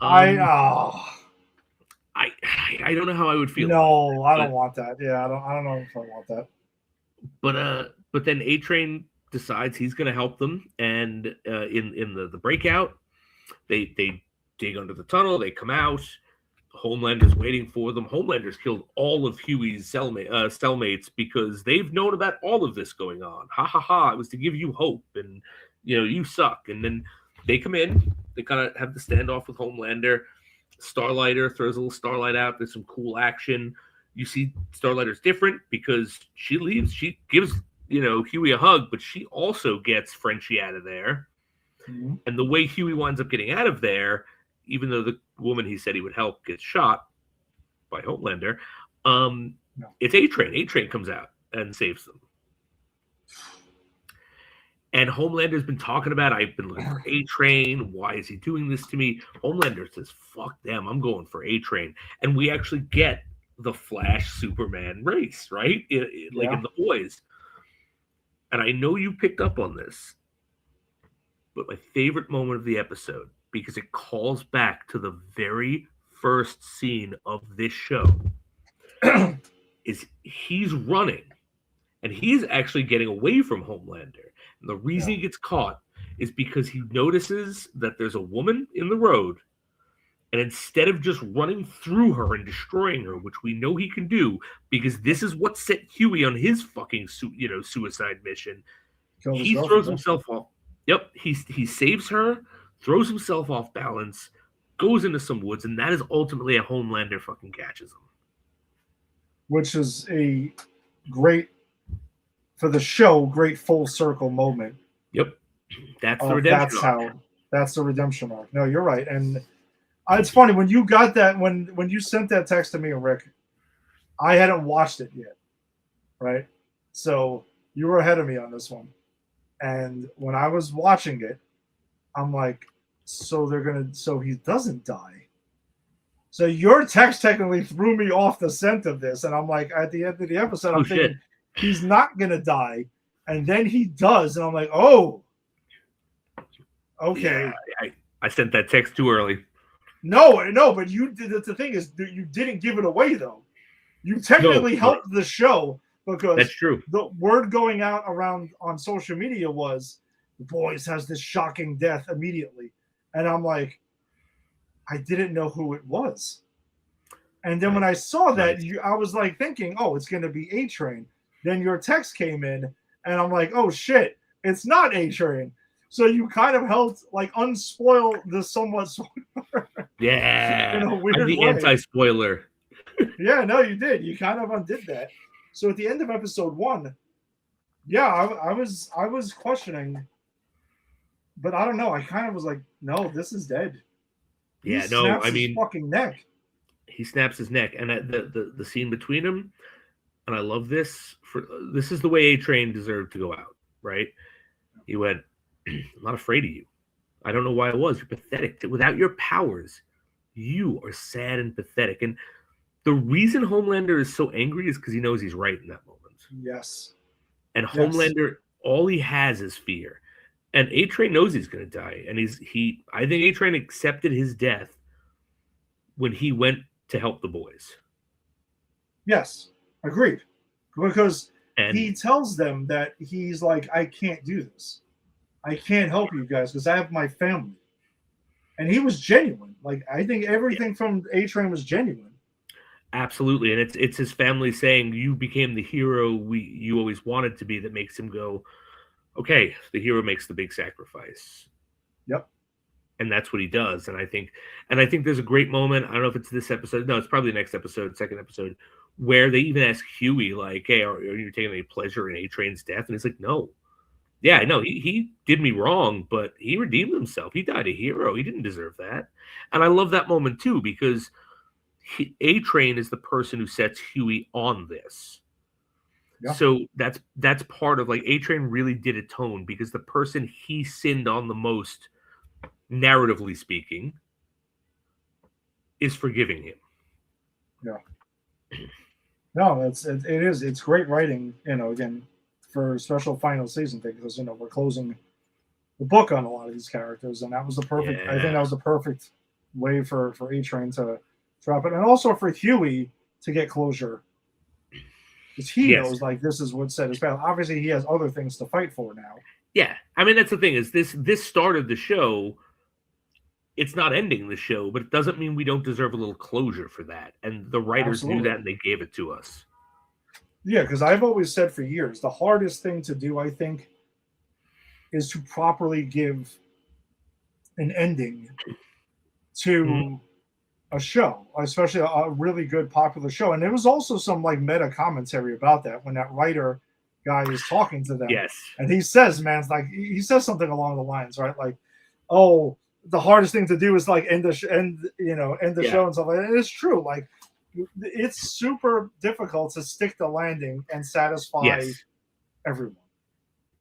I don't know how I would feel. No, I don't want that. Yeah, I don't know if I want that. But then A-Train decides he's going to help them, and in the breakout, they dig under the tunnel. They come out. Homelander's waiting for them. Homelander's killed all of Huey's cellmates because they've known about all of this going on. Ha ha ha! It was to give you hope, and you suck. And then they come in. They kind of have the standoff with Homelander. Starlighter throws a little Starlight out. There's some cool action. You see Starlighter's different because she leaves. She gives Huey a hug, but she also gets Frenchie out of there. Mm-hmm. And the way Huey winds up getting out of there, even though the woman he said he would help gets shot by Homelander, it's A-Train. A-Train comes out and saves them. And Homelander's been talking about, I've been looking for A-Train. Why is he doing this to me? Homelander says, fuck them. I'm going for A-Train. And we actually get the Flash Superman race, right? Like Yeah. in The Boys. And I know you picked up on this, but my favorite moment of the episode, because it calls back to the very first scene of this show, is he's running and he's actually getting away from Homelander. And the reason Yeah. he gets caught is because he notices that there's a woman in the road, and instead of just running through her and destroying her, which we know he can do, because this is what set Huey on his fucking suicide mission, Killed his he throws girlfriend. himself off. Yep, he saves her, throws himself off balance, goes into some woods, and that is ultimately a Homelander fucking catches him. Which is a great, for the show, great full circle moment. Yep, that's the redemption. That's the redemption arc. No, you're right. And it's funny when you got that, when you sent that text to me and Rick, I hadn't watched it yet, right? So you were ahead of me on this one. And when I was watching it, I'm like, so he doesn't die. So your text technically threw me off the scent of this. And I'm like, at the end of the episode, I'm thinking, he's not going to die. And then he does. And I'm like, oh, okay. Yeah, I sent that text too early. No, but you did. The thing is, you didn't give it away, though. You technically helped the show because that's true. The word going out around on social media was The Boys has this shocking death immediately. And I'm like, I didn't know who it was. And then when I saw that, I was like thinking, oh, it's going to be A-Train. Then your text came in, and I'm like, oh, shit, it's not A-Train. So you kind of helped like unspoil the somewhat spoiler. Yeah, in a weird I'm the way. anti-spoiler. Yeah, no, you did. You kind of undid that. So at the end of episode 1, yeah, I was questioning, but I don't know. I kind of was like, no, this is dead. Yeah, he snaps his fucking neck. He snaps his neck, and the scene between them, and I love this. This is the way A-Train deserved to go out, right? He went, I'm not afraid of you. I don't know why I was. You're pathetic. Without your powers, you are sad and pathetic. And the reason Homelander is so angry is because he knows he's right in that moment. Yes. And Homelander, all he has is fear. And A-Train knows he's going to die. And I think A-Train accepted his death when he went to help the boys. Yes, agreed. Because he tells them that he's like, I can't do this. I can't help you guys because I have my family. And he was genuine. Like, I think everything from A-Train was genuine. Absolutely. And it's his family saying, you became the hero you always wanted to be, that makes him go, okay, the hero makes the big sacrifice. Yep. And that's what he does. And I think there's a great moment. I don't know if it's this episode. No, it's probably the next episode, second episode, where they even ask Huey, like, hey, are you taking any pleasure in A-Train's death? And he's like, no. Yeah, I know. He did me wrong, but he redeemed himself. He died a hero. He didn't deserve that. And I love that moment, too, because A-Train is the person who sets Huey on this. Yeah. So that's part of, like, A-Train really did atone, because the person he sinned on the most, narratively speaking, is forgiving him. Yeah. No, it's great writing, again, for a special final season thing, because we're closing the book on a lot of these characters, and that was the perfect. Yeah. I think that was the perfect way for A-Train to drop it, and also for Huey to get closure, because he knows, like, this is what set his path. Obviously, he has other things to fight for now. Yeah, I mean, that's the thing, is this started the show. It's not ending the show, but it doesn't mean we don't deserve a little closure for that. And the writers knew that, and they gave it to us. Yeah, because I've always said for years, the hardest thing to do, I think, is to properly give an ending to a show, especially a really good popular show. And there was also some like meta commentary about that when that writer guy is talking to them. Yes. And he says, man, like he says something along the lines, right? Like, oh, the hardest thing to do is like end the show and stuff like that. And it's true. Like, it's super difficult to stick the landing and satisfy everyone.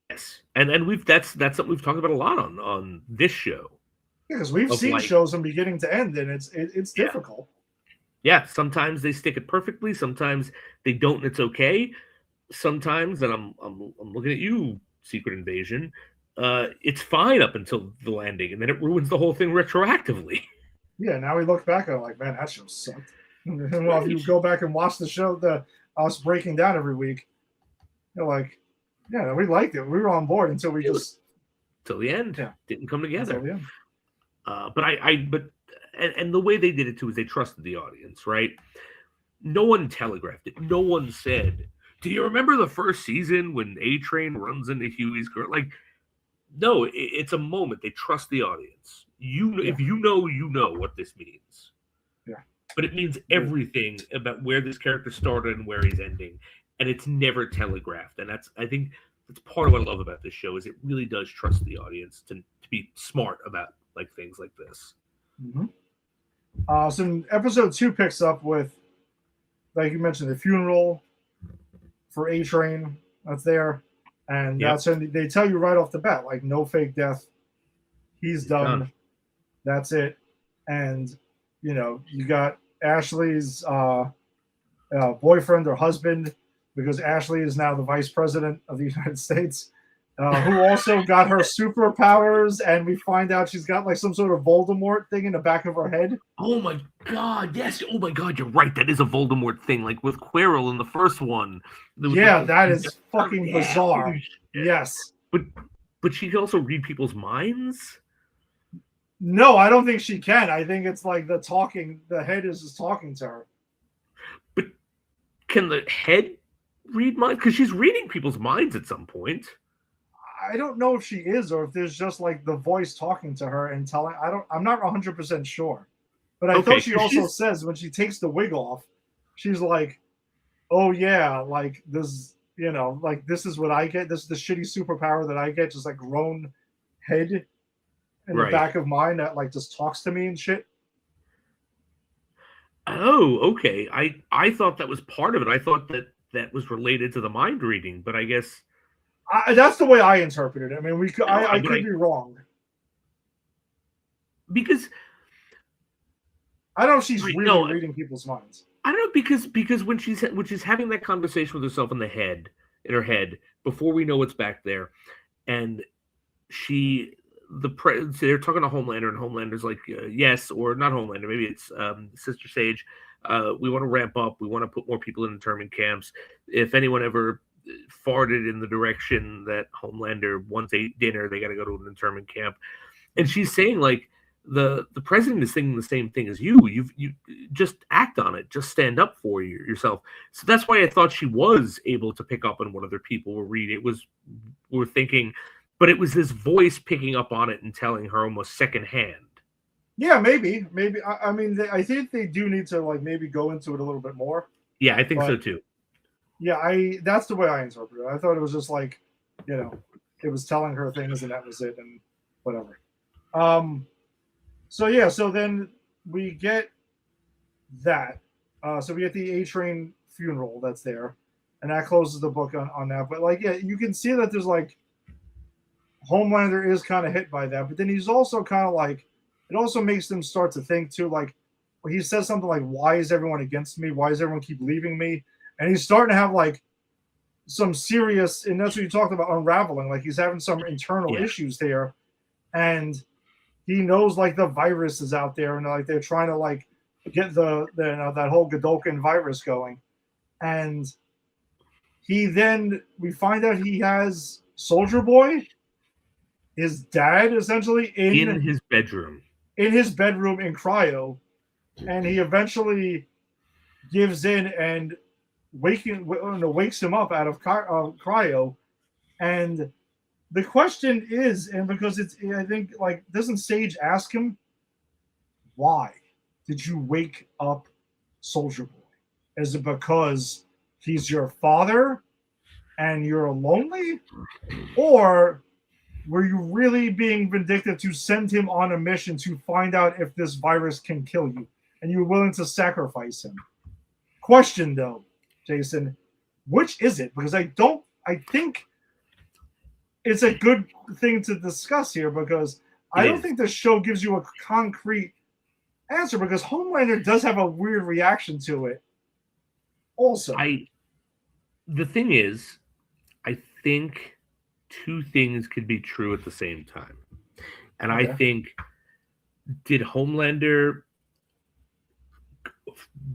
Yes, and that's something we've talked about a lot on this show. Yeah, because we've seen shows from beginning to end, and it's difficult. Yeah, sometimes they stick it perfectly. Sometimes they don't, and it's okay. Sometimes, and I'm looking at you, Secret Invasion. It's fine up until the landing, and then it ruins the whole thing retroactively. Yeah, now we look back and like, man, that show sucked. Well, if Right. you go back and watch the show, the us breaking down every week, you're like, yeah, we liked it. We were on board until we It was just till the end. yeah Didn't come until together. the end. But and the way they did it too is they trusted the audience, right? No one telegraphed it. No one said, "Do you remember the first season when A Train runs into Huey's girl?" Like, no, it's a moment. They trust the audience. Yeah, If you know what this means. yeah, But it means yeah. everything about where this character started and where he's ending, and it's never telegraphed. And I think that's part of what I love about this show is it really does trust the audience to be smart about like things like this. Mm-hmm. So episode 2 picks up with, like you mentioned, the funeral for A Train that's there, and Yep, that's when they tell you right off the bat, like, no fake death. He's he's done. done. That's it. And you got Ashley's boyfriend or husband, because Ashley is now the vice president of the United States, who also got her superpowers, and we find out she's got like some sort of Voldemort thing in the back of her head. Oh my god, yes. Oh my god, you're right. That is a Voldemort thing, like with Quirrell in the first one. There was Yeah, the that is fucking yeah, bizarre. holy shit. Yes. But she can also read people's minds. No, I don't think she can. I think it's like the head is just talking to her. But can the head read minds? Because she's reading people's minds at some point. I don't know if she is or if there's just like the voice talking to her and telling. I'm not 100% sure. But I Okay, thought she also says when she takes the wig off, she's like, "Oh yeah, like this, like this is what I get. This is the shitty superpower that I get, just like grown head in the right. back of mine that like just talks to me and shit." Oh, okay. I thought that was part of it. I thought that was related to the mind reading, but I guess That's the way I interpreted it. I mean, no, I could be wrong. because I don't know if she's right, really no, reading people's minds. I don't know because when she's having that conversation with herself in her head before we know what's back there, and she they're talking to Homelander, and Homelander's like, yes, or not Homelander, maybe it's Sister Sage. We want to ramp up. We want to put more people in internment camps. If anyone ever farted in the direction that Homelander once ate dinner, they got to go to an internment camp. And she's saying like the president is thinking the same thing as you. You just act on it. Just stand up for yourself. So that's why I thought she was able to pick up on what other people were reading. Were thinking, but it was this voice picking up on it and telling her almost secondhand. Yeah, maybe. I mean, I think they do need to like maybe go into it a little bit more. Yeah, I think so too. Yeah, that's the way I interpreted it. I thought it was just like, it was telling her things and that was it and whatever. So yeah, so then we get that. So we get the A Train funeral that's there, and that closes the book on that. But like, yeah, you can see that there's like Homelander is kind of hit by that, but then he's also kind of like, it also makes them start to think too, like he says something like, "Why is everyone against me? Why does everyone keep leaving me?" And he's starting to have like some serious, and that's what you talked about, unraveling. Like he's having some internal issues there, and he knows like the virus is out there, and like they're trying to like get that whole Godolkin virus going, and we find out he has Soldier Boy, his dad, essentially In his bedroom in cryo, and he eventually gives in and wakes him up out of cryo. And the question is, and because I think like, doesn't Sage ask him, why did you wake up Soldier Boy? Is it because he's your father and you're lonely, or were you really being vindictive to send him on a mission to find out if this virus can kill you, and you were willing to sacrifice him? Question though, Jason, which is it? Because I think it's a good thing to discuss here, because I don't think the show gives you a concrete answer because Homelander does have a weird reaction to it. Also, the thing is, I think two things could be true at the same time. And I think, did Homelander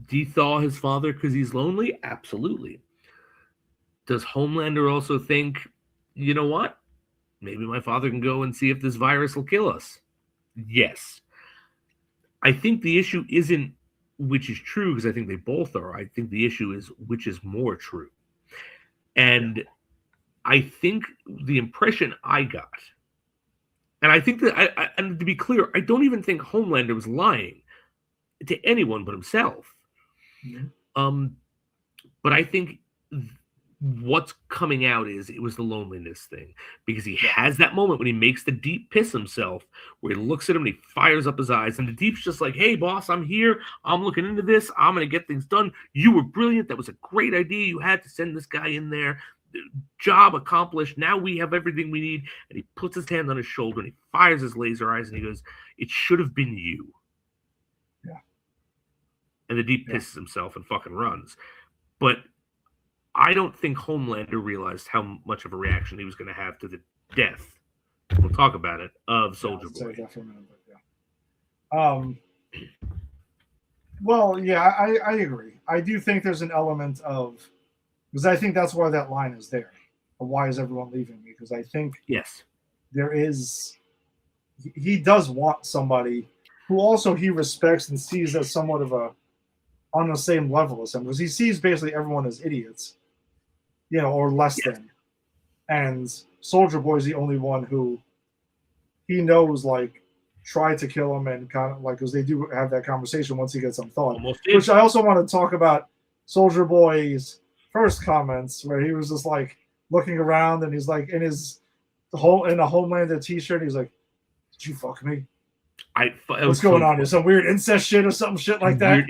de-thaw his father because he's lonely? Absolutely. Does Homelander also think, you know what? Maybe my father can go and see if this virus will kill us. Yes. I think the issue isn't which is true, because I think they both are. I think the issue is which is more true. And I think the impression I got, and I think that, and to be clear, I don't even think Homelander was lying to anyone but himself. Mm-hmm. But I think what's coming out is it was the loneliness thing, because he has that moment when he makes the Deep piss himself, where he looks at him and he fires up his eyes, and the Deep's just like, hey boss, I'm here, I'm looking into this, I'm gonna get things done, you were brilliant, that was a great idea, you had to send this guy in there, job accomplished, now we have everything we need. And he puts his hand on his shoulder and he fires his laser eyes and he goes, it should have been you. And the Deep pisses himself and fucking runs. But I don't think Homelander realized how much of a reaction he was going to have to the death, we'll talk about it, of Soldier Boy. Well, yeah, I agree. I do think there's an element of, because I think that's why that line is there. Why is everyone leaving me? Because I think there is, he does want somebody who also he respects and sees as somewhat of a, on the same level as him, because he sees basically everyone as idiots, or less than. And Soldier Boy's the only one who he knows, like, tried to kill him, and kind of like, because they do have that conversation once he gets some thought. Which I also want to talk about Soldier Boy's first comments, where he was just like looking around and he's like in a Homelander t-shirt. He's like, "Did you fuck me? What's going on here? Some weird incest shit or some shit like that?"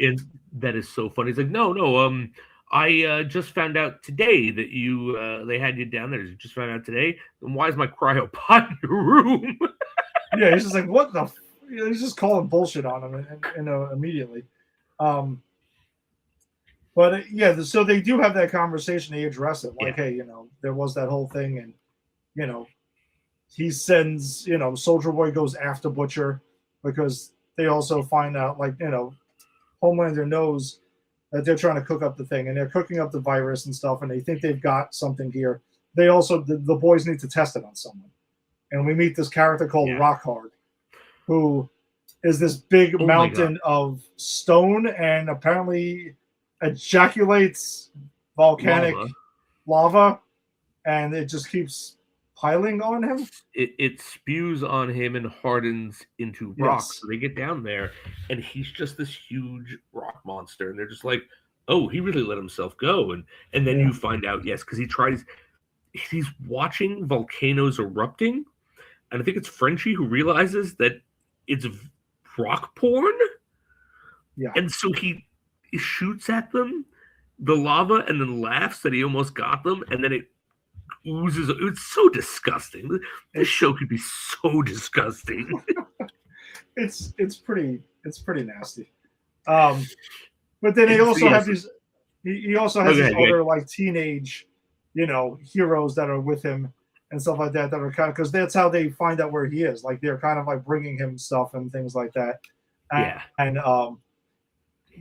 That is so funny. He's like, no. I just found out today that you they had you down there. You just found out today. Then why is my cryopod in your room? Yeah, he's just like, what the? He's just calling bullshit on him immediately. But so they do have that conversation. They address it like, hey, there was that whole thing, and he sends, Soldier Boy goes after Butcher because they also find out, like, Homelander knows that they're trying to cook up the thing, and they're cooking up the virus and stuff, and they think they've got something here. They also, the boys need to test it on someone. And we meet this character called Rockhard, who is this big mountain of stone and apparently ejaculates volcanic lava, and it just keeps piling on him. It spews on him and hardens into rock. So they get down there, and he's just this huge rock monster, and they're just like, oh, he really let himself go. And then you find out, because he's watching volcanoes erupting, and I think it's Frenchie who realizes that it's rock porn. Yeah. And so he shoots at them, the lava, and then laughs that he almost got them, and then it oozes. It's so disgusting. This show could be so disgusting. it's pretty nasty. But then he also has these. He also has these other like teenage, heroes that are with him and stuff like that are kind of, because that's how they find out where he is. Like, they're kind of like bringing him stuff and things like that. And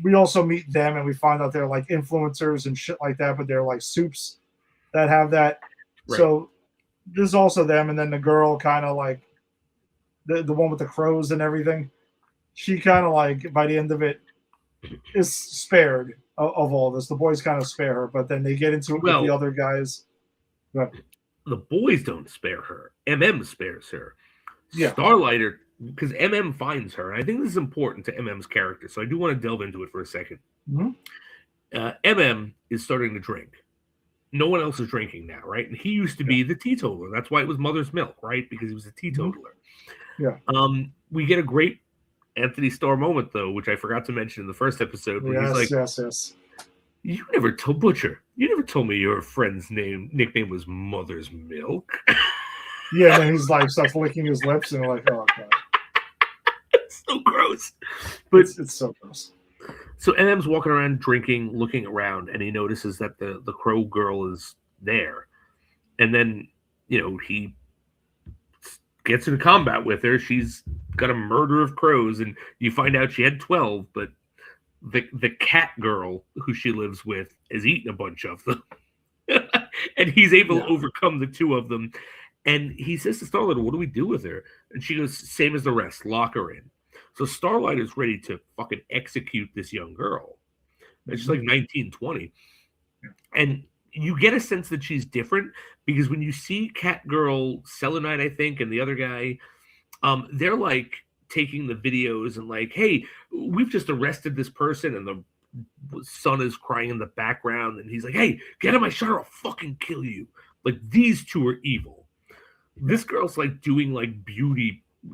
we also meet them, and we find out they're like influencers and shit like that, but they're like soups that have that. Right. So there's also them, and then the girl kind of like the one with the crows and everything. She kind of like by the end of it is spared of all this. The boys kind of spare her, but then they get into it with the other guys. But the boys don't spare her. spares her. Yeah. Starlighter, because finds her. And I think this is important to MM's character, so I do want to delve into it for a second. Mm-hmm. Is starting to drink. No one else is drinking now, right? And he used to be the teetotaler. That's why it was mother's milk, right? Because he was a teetotaler. Yeah. We get a great Anthony Starr moment, though, which I forgot to mention in the first episode. Where he's like, yes. You never told Butcher. You never told me your friend's nickname was Mother's Milk. Yeah, and then he's like starts licking his lips and like, oh god. So gross. But it's so gross. so MM's walking around drinking, looking around, and he notices that the crow girl is there. And then, he gets into combat with her. She's got a murder of crows, and you find out she had 12, but the cat girl who she lives with has eaten a bunch of them. And he's able to overcome the 2 of them. And he says to Starlight, what do we do with her? And she goes, same as the rest, lock her in. So Starlight is ready to fucking execute this young girl. And she's like 19, 20. And you get a sense that she's different because when you see Cat Girl, Selenite, I think, and the other guy, they're like taking the videos and like, hey, we've just arrested this person, and the son is crying in the background, and he's like, hey, get out of my shot or I'll fucking kill you. Like, these 2 are evil. This girl's like doing like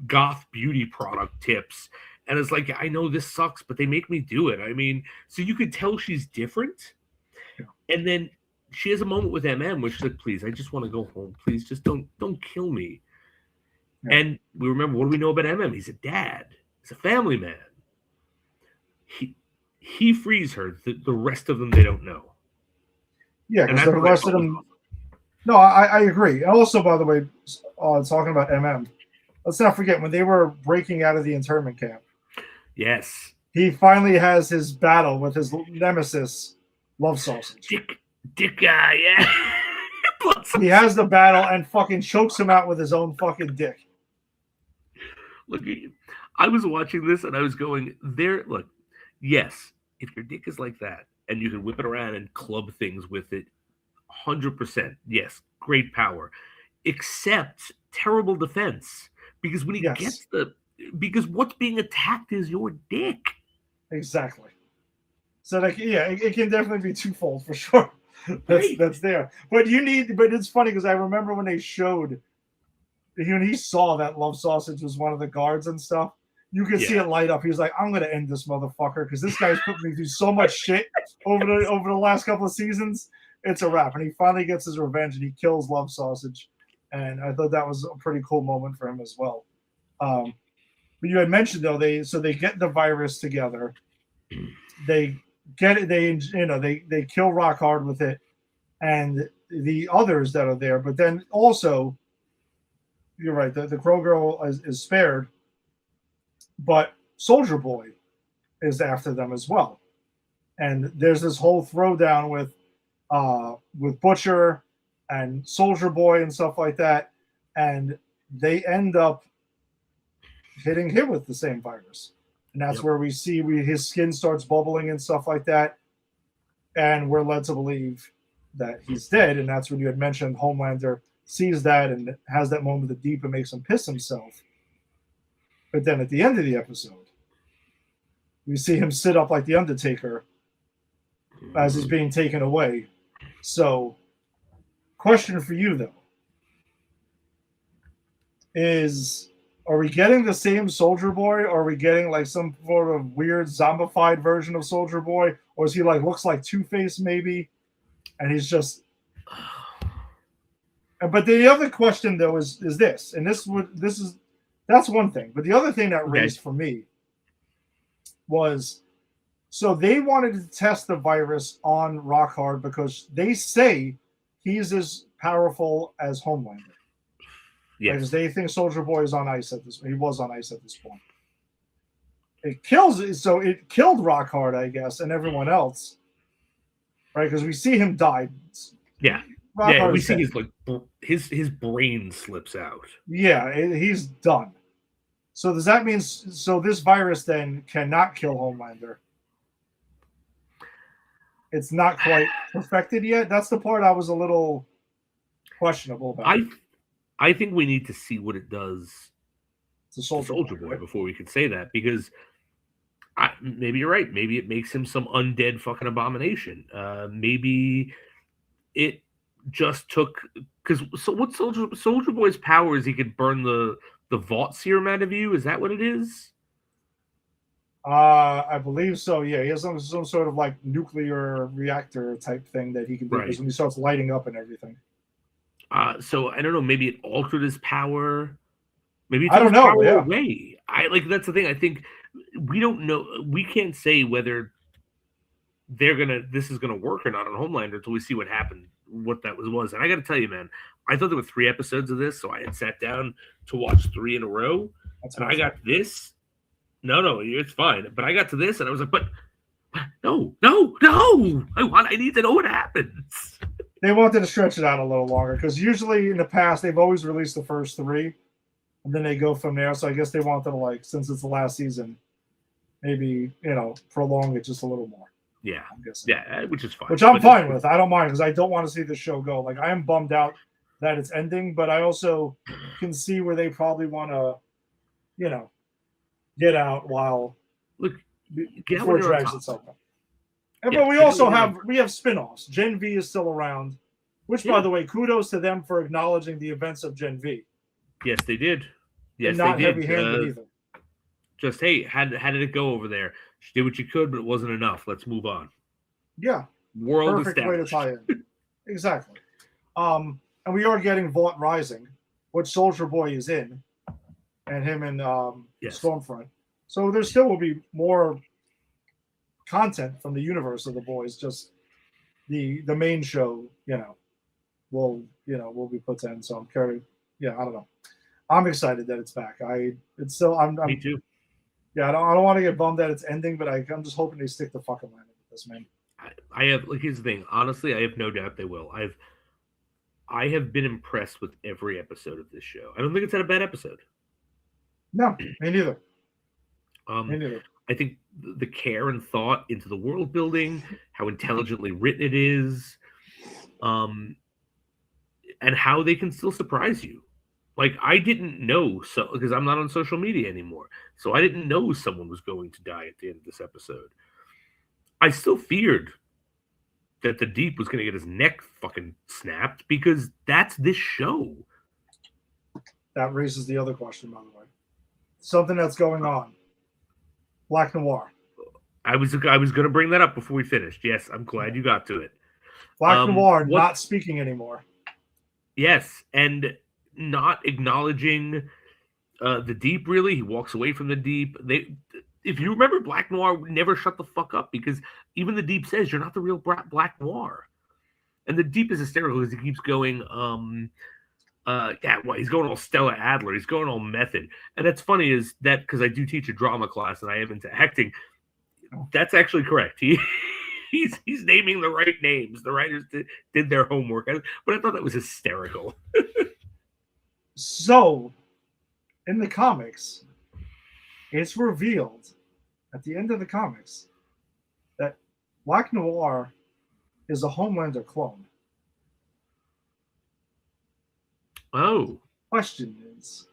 goth beauty product tips, and it's like, I know this sucks, but they make me do it. I mean, so you could tell she's different. And then she has a moment with MM where she's like, please, I just want to go home. Please, just don't kill me. Yeah. And we remember, what do we know about MM? He's a dad. He's a family man. He frees her. The rest of them, they don't know. Yeah, because the rest of them... No, I agree. And also, by the way, talking about MM, let's not forget, when they were breaking out of the internment camp. Yes. He finally has his battle with his nemesis, Love Sausage. Dick guy, yeah. He has the battle and fucking chokes him out with his own fucking dick. Look, I was watching this and I was going, look, yes, if your dick is like that and you can whip it around and club things with it, 100%, yes, great power. Except terrible defense. Because when he gets because what's being attacked is your dick. Exactly. So, like, yeah, it can definitely be twofold for sure. That's there. But it's funny because I remember when they showed, when he saw that Love Sausage was one of the guards and stuff, you could see it light up. He was like, I'm going to end this motherfucker because this guy's put me through so much shit over the last couple of seasons. It's a wrap. And he finally gets his revenge and he kills Love Sausage. And I thought that was a pretty cool moment for him as well. But you had mentioned, though, they get the virus together. They get it. They kill Rockhard with it, and the others that are there. But then also, you're right. The Crow Girl is spared, but Soldier Boy is after them as well. And there's this whole throwdown with Butcher and Soldier Boy and stuff like that, and they end up hitting him with the same virus. And that's where we see his skin starts bubbling and stuff like that. And we're led to believe that he's dead. And that's when you had mentioned Homelander sees that and has that moment of deep and makes him piss himself. But then at the end of the episode, we see him sit up like the Undertaker as he's being taken away. So, question for you, though, is... Are we getting the same Soldier Boy, or are we getting like some sort of weird zombified version of Soldier Boy, or is he like looks like Two-Face maybe, and he's just? But the other question though is this, and that's one thing, but the other thing that raised for me was, so they wanted to test the virus on Rockhard because they say he's as powerful as Homelander. Yes. Because they think Soldier Boy is on ice at this. He was on ice at this point. It killed Rockhard, I guess, and everyone else, right? Because we see him die. Yeah, we see his brain slips out. Yeah, he's done. So does that mean this virus then cannot kill Homelander? It's not quite perfected yet. That's the part I was a little questionable about. I think we need to see what it does to Soldier Boy before we can say that, because maybe you're right. Maybe it makes him some undead fucking abomination. Maybe it just took what Soldier Boy's power is? He could burn the Vault serum out of you. Is that what it is? I believe so. Yeah, he has some sort of like nuclear reactor type thing that he can do because when he starts lighting up and everything. So I don't know. Maybe it altered his power. Maybe it I don't know. Away. that's the thing. I think we don't know. We can't say whether this is gonna work or not on Homelander until we see what happened, what that was. And I got to tell you, man, I thought there were 3 episodes of this, so I had sat down to watch 3 in a row. And I got this. No, it's fine. But I got to this, and I was like, but no. I need to know what happens. They wanted to stretch it out a little longer because usually in the past they've always released the first 3, and then they go from there. So I guess they wanted to, like, since it's the last season, maybe prolong it just a little more. Yeah, I'm guessing. Yeah, which is fine. Which I'm fine with. I don't mind because I don't want to see the show go. Like, I am bummed out that it's ending, but I also can see where they probably want to, get out while before it drags itself up. But we also have spin-offs. Gen V is still around, which, by the way, kudos to them for acknowledging the events of Gen V. Yes, they did. Yes, and not they did. Heavy-handed either. Just, hey, how did it go over there? She did what you could, but it wasn't enough. Let's move on. Yeah. World Perfect established. way to tie in. Exactly. And we are getting Vought Rising, which Soldier Boy is in, and him and Stormfront. So there still will be more content from the universe of the boys. Just the main show, will be put to end. So I'm curious. Yeah, I don't know. I'm excited that it's back. I'm Me too. Yeah, I don't want to get bummed that it's ending, but I'm just hoping they stick the fucking landing with this, man. I have, here's the thing. Honestly, I have no doubt they will. I have been impressed with every episode of this show. I don't think it's had a bad episode. No, me neither. Me neither. I think the care and thought into the world building, how intelligently written it is, and how they can still surprise you. Like, I didn't know, because I'm not on social media anymore, so I didn't know someone was going to die at the end of this episode. I still feared that the Deep was going to get his neck fucking snapped, because that's this show. That raises the other question, by the way. Something that's going on. Black Noir. I was going to bring that up before we finished. Yes, I'm glad you got to it. Black Noir not speaking anymore. Yes, and not acknowledging the Deep, really. He walks away from the Deep. If you remember, Black Noir never shut the fuck up, because even the Deep says, you're not the real Black Noir. And the Deep is hysterical because he keeps going, he's going all Stella Adler. He's going all method. And that's funny is that, because I do teach a drama class and I am into acting, that's actually correct. He's naming the right names. The writers did their homework. But I thought that was hysterical. So, in the comics, it's revealed at the end of the comics that Black Noir is a Homelander clone. Oh. Question is,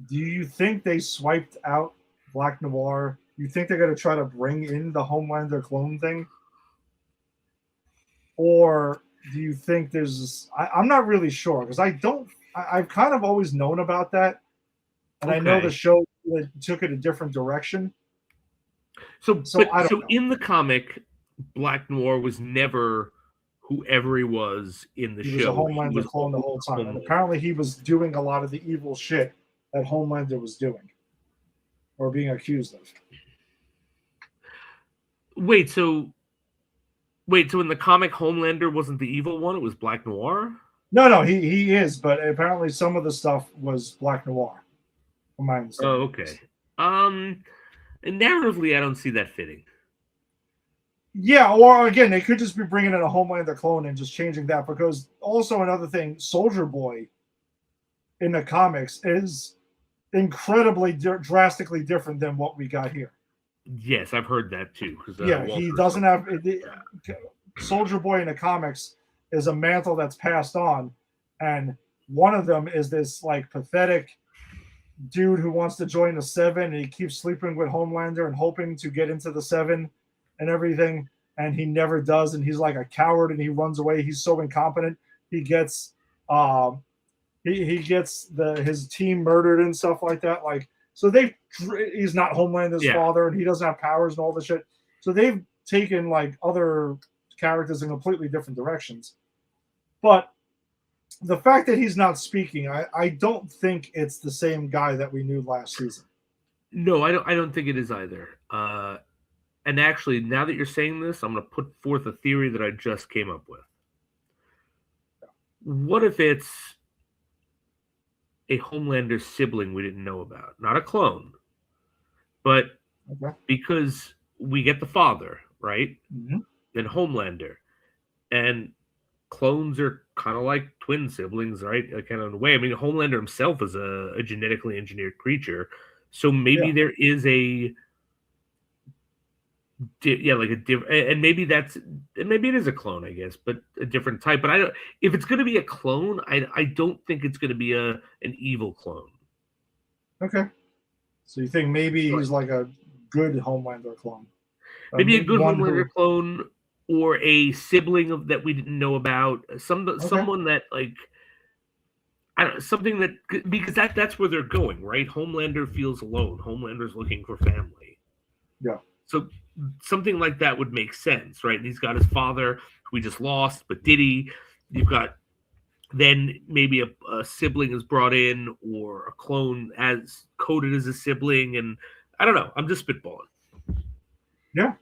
do you think they swiped out Black Noir? You think they're going to try to bring in the Homelander clone thing? Or do you think there's... I'm not really sure, because I've kind of always known about that. And I know the show took it a different direction. So in the comic, Black Noir was never whoever he was in the show. He was a Homelander clone the whole time. And apparently he was doing a lot of the evil shit that Homelander was doing. Or being accused of. Wait, so in the comic, Homelander wasn't the evil one? It was Black Noir? No, he is, but apparently some of the stuff was Black Noir. From my understanding. Oh, okay. And narratively, I don't see that fitting. Yeah, or again, they could just be bringing in a Homelander clone and just changing that, because also another thing, Soldier Boy in the comics is incredibly drastically different than what we got here. Yes, I've heard that too. He doesn't have... Soldier Boy in the comics is a mantle that's passed on, and one of them is this like pathetic dude who wants to join the Seven, and he keeps sleeping with Homelander and hoping to get into the Seven and everything, and he never does, and he's like a coward, and he runs away. He's so incompetent. He gets he gets his team murdered and stuff like that. Like, so he's not Homelander's father, and he doesn't have powers and all this shit. So they've taken like other characters in completely different directions. But the fact that he's not speaking, I don't think it's the same guy that we knew last season. No, I don't think it is either. And actually, now that you're saying this, I'm going to put forth a theory that I just came up with. What if it's a Homelander sibling we didn't know about? Not a clone, but because we get the father, right? Mm-hmm. Then Homelander. And clones are kind of like twin siblings, right? Kind of in a way. I mean, Homelander himself is a genetically engineered creature. So maybe there is like a different, and maybe it is a clone, I guess, but a different type. But I don't. If it's going to be a clone, I don't think it's going to be an evil clone. Okay. So you think maybe he's like a good Homelander clone? Maybe a good Homelander clone, or a sibling that we didn't know about. Someone that like. I don't, something that because that's where they're going, right? Homelander feels alone. Homelander's looking for family. Yeah. So something like that would make sense, right? And he's got his father, who we just lost, but did he? You've got then maybe a sibling is brought in, or a clone as coded as a sibling, and I don't know. I'm just spitballing. Yeah.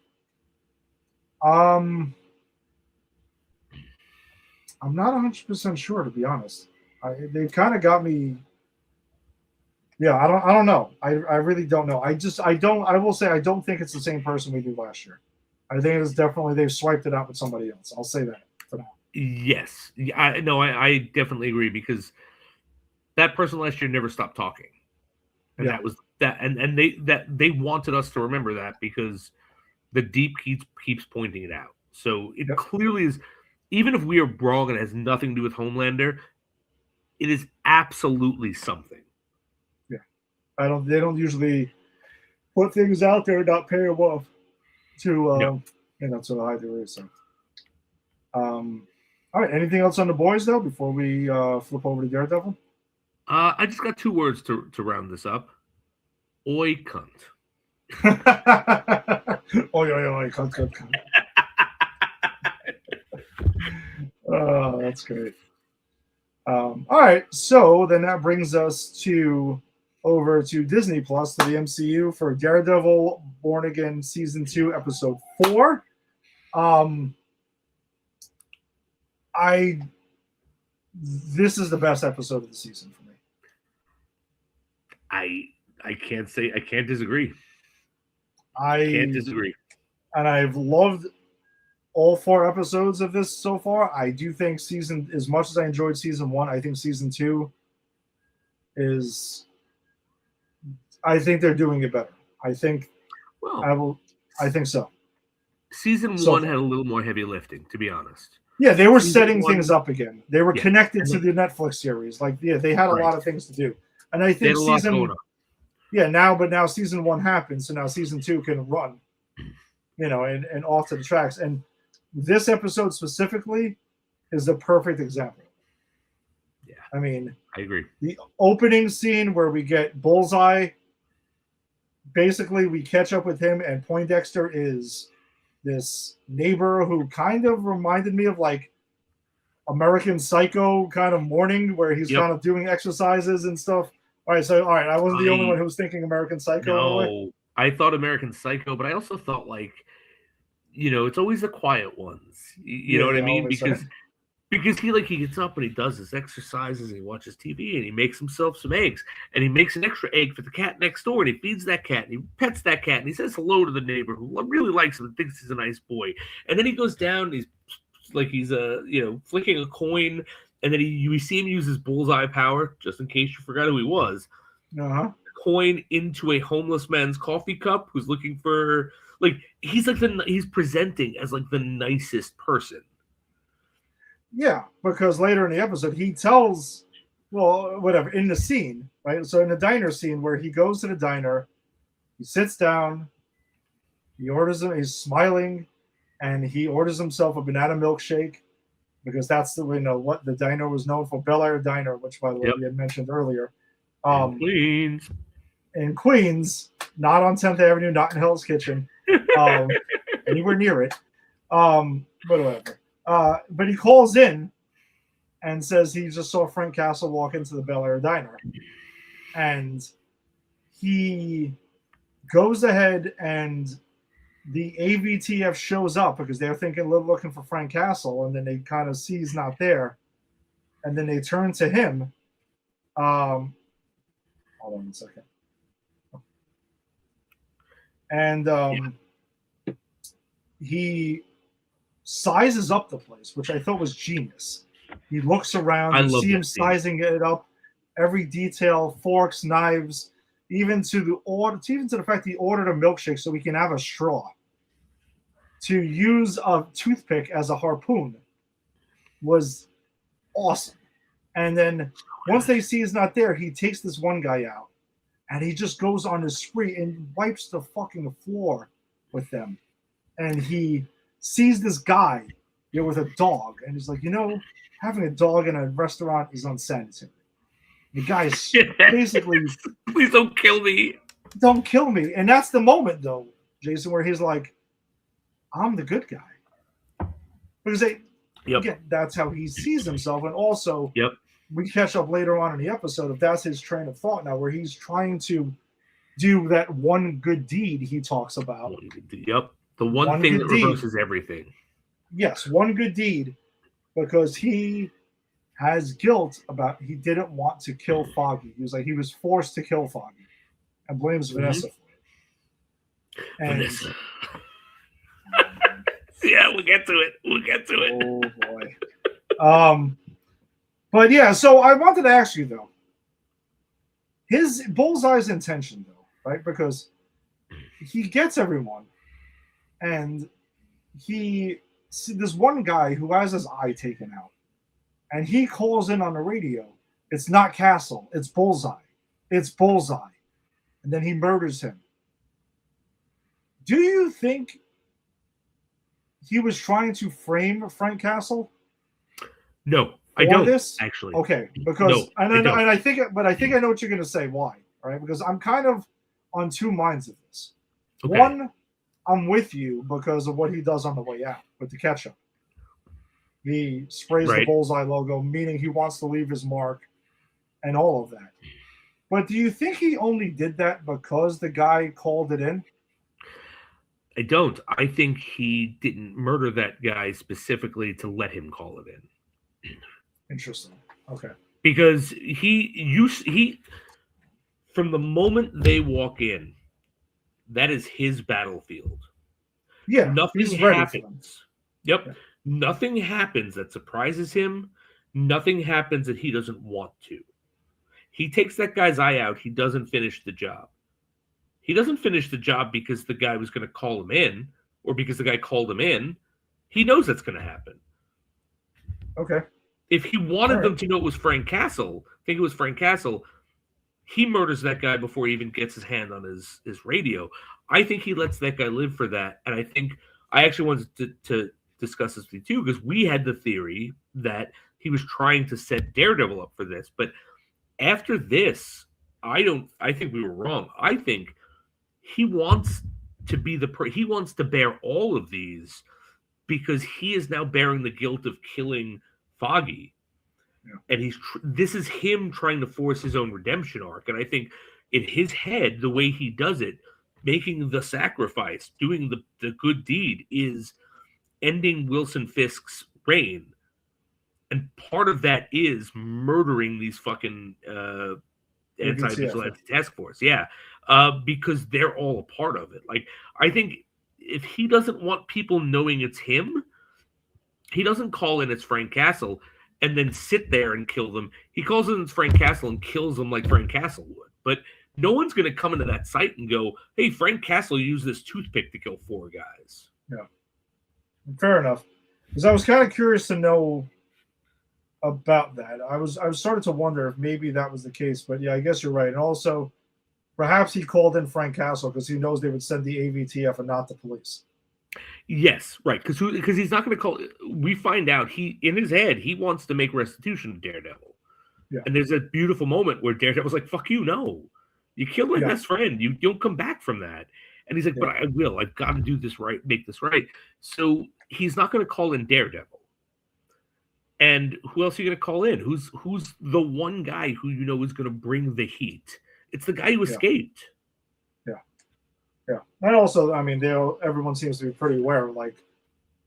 I'm not 100% sure, to be honest. They kind of got me. Yeah, I don't know. I really don't know. I will say I don't think it's the same person we did last year. I think it's definitely they've swiped it out with somebody else. I'll say that for now. Yes, I definitely agree, because that person last year never stopped talking, and that was that, and they wanted us to remember that because the deep keeps pointing it out. So it clearly is. Even if we are wrong and it has nothing to do with Homelander, it is absolutely something. Yeah, they don't usually put things out there and not pay them off to to a high degree. So, all right. Anything else on the boys though before we flip over to Daredevil? I just got 2 words to round this up. Oi, cunt. Oi, cunt. Oh, that's great. All right, so then that brings us over to Disney Plus, to the MCU, for Daredevil Born Again Season 2, Episode 4. This is the best episode of the season for me. I can't disagree. I can't disagree. And I've loved all 4 episodes of this so far. I do think as much as I enjoyed Season 1, I think Season 2 I think they're doing it better. I think so. Season 1 had a little more heavy lifting, to be honest. Yeah, they were setting things up again. They were connected to the Netflix series. Like, they had a lot of things to do. And I think now Season 1 happened, so now Season 2 can run, and off to the tracks. And this episode specifically is the perfect example. Yeah. I mean, I agree. The opening scene where we get Bullseye, basically we catch up with him, and Poindexter is this neighbor who kind of reminded me of like American Psycho kind of morning, where he's kind of doing exercises and stuff. All right, I wasn't the only one who was thinking American Psycho. No, I thought American Psycho, but I also thought like, it's always the quiet ones. You know what I mean? Because he gets up and he does his exercises and he watches TV and he makes himself some eggs and he makes an extra egg for the cat next door and he feeds that cat and he pets that cat and he says hello to the neighbor who really likes him and thinks he's a nice boy. And then he goes down and he's flicking a coin, and then we see him use his bullseye power, just in case you forgot who he was. Coin into a homeless man's coffee cup who's looking for he's presenting as like the nicest person. Yeah, because later in the episode, he tells, in the scene, right? So in the diner scene where he goes to the diner, he sits down, he's smiling, and he orders himself a banana milkshake, because that's what the diner was known for, Bel Air Diner, which, by the way, we had mentioned earlier. In Queens, not on 10th Avenue, not in Hell's Kitchen, anywhere near it. But whatever. But he calls in, and says he just saw Frank Castle walk into the Bel Air diner. And he goes ahead and the AVTF shows up because they're thinking they're looking for Frank Castle, and then they kind of see he's not there. And then they turn to him. Hold on a second. And he sizes up the place, which I thought was genius. He looks around, you see him sizing it up, every detail, forks, knives, even to the fact he ordered a milkshake so we can have a straw. To use a toothpick as a harpoon was awesome. And then once they see he's not there, he takes this one guy out, and he just goes on his spree and wipes the fucking floor with them. And he sees this guy with a dog, and he's like, having a dog in a restaurant is unsanitary. The guy's basically, please don't kill me. Don't kill me. And that's the moment, though, Jason, where he's like, I'm the good guy. Because again, that's how he sees himself. And also, we catch up later on in the episode if that's his train of thought now, where he's trying to do that one good deed he talks about. The one thing that reverses everything. Yes, one good deed, because he has guilt about he didn't want to kill Foggy. He was like, he was forced to kill Foggy, and blames Vanessa for it. And Vanessa. Yeah, we'll get to it. Oh boy. But yeah, so I wanted to ask you though, his Bullseye's intention though, right? Because he gets everyone, and there's one guy who has his eye taken out, and he calls in on the radio. It's not Castle, it's Bullseye. It's Bullseye. And then he murders him. Do you think he was trying to frame Frank Castle? No, I don't. This? Actually. Okay, because I think I know what you're going to say. Why? Right? Because I'm kind of on two minds of this. Okay. One, I'm with you because of what he does on the way out with the ketchup. He sprays the Bullseye logo, meaning he wants to leave his mark and all of that. But do you think he only did that because the guy called it in? I don't. I think he didn't murder that guy specifically to let him call it in. Interesting. Okay. Because he from the moment they walk in, that is his battlefield. Yeah. Nothing happens. Yep. Yeah. Nothing happens that surprises him. Nothing happens that he doesn't want to. He takes that guy's eye out. He doesn't finish the job. He doesn't finish the job because the guy was going to call him in or because the guy called him in. He knows that's going to happen. Okay. If he wanted them to know it was Frank Castle, think it was Frank Castle, he murders that guy before he even gets his hand on his radio. I think he lets that guy live for that. And I think I actually wanted to discuss this with you too, because we had the theory that he was trying to set Daredevil up for this. But after this, I think we were wrong. I think he wants to be he wants to bear all of these because he is now bearing the guilt of killing Foggy. Yeah. And this is him trying to force his own redemption arc. And I think in his head, the way he does it, making the sacrifice, doing the good deed is ending Wilson Fisk's reign. And part of that is murdering these fucking anti-vigilante task force. Yeah. Because they're all a part of it. Like, I think if he doesn't want people knowing it's him, he doesn't call in it's Frank Castle and then sit there and kill them. He calls in it's Frank Castle and kills them like Frank Castle would. But no one's going to come into that site and go, hey, Frank Castle used this toothpick to kill 4 guys. Yeah. Fair enough. Because I was kind of curious to know about that. I was starting to wonder if maybe that was the case. But yeah, I guess you're right. And also, perhaps he called in Frank Castle because he knows they would send the AVTF and not the police. Yes, right. Because he's not going to call. We find out in his head he wants to make restitution to Daredevil. Yeah. And there's a beautiful moment where Daredevil's like, "Fuck you, no, you killed my best friend. You don't come back from that." And he's like, "But I will. I've got to do this right, make this right." So he's not going to call in Daredevil. And who else are you going to call in? Who's the one guy who you know is going to bring the heat? It's the guy who escaped. Yeah. And also, I mean, everyone seems to be pretty aware of like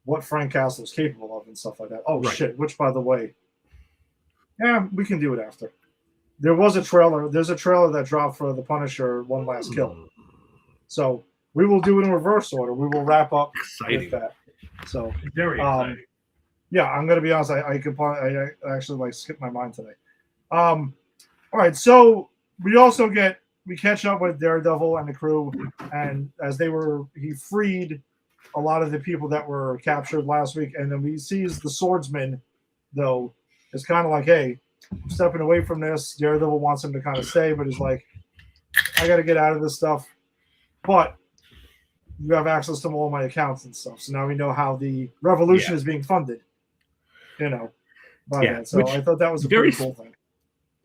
what Frank Castle is capable of and stuff like that. Oh shit! Which, by the way, yeah, we can do it after. There was a trailer. There's a trailer that dropped for The Punisher: One Last Kill. So we will do it in reverse order. We will wrap up with that. So very exciting. Yeah, I'm gonna be honest. I actually like skipped my mind today. All right, so we catch up with Daredevil and the crew, and he freed a lot of the people that were captured last week, and then we sees the swordsman, though, is kind of like, hey, I'm stepping away from this. Daredevil wants him to kind of stay, but he's like, I got to get out of this stuff. But you have access to all my accounts and stuff, so now we know how the revolution is being funded. You know, by that. So I thought that was a pretty cool thing.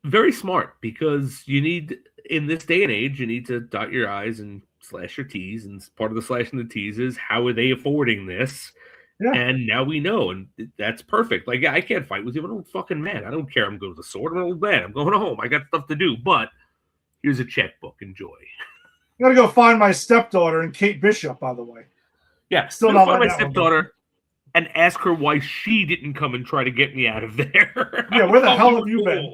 Very smart, because you need, in this day and age, you need to dot your I's and slash your T's, and part of the slashing the T's is how are they affording this? Yeah. And now we know, and that's perfect. Like, I can't fight with you. I'm an old fucking man. I don't care. I'm going to the sword. I'm an old man. I'm going home. I got stuff to do. But here's a checkbook. Enjoy. I'm gonna go find my stepdaughter and Kate Bishop, by the way. Yeah, still not find my stepdaughter and ask her why she didn't come and try to get me out of there. Yeah, where the hell have you been?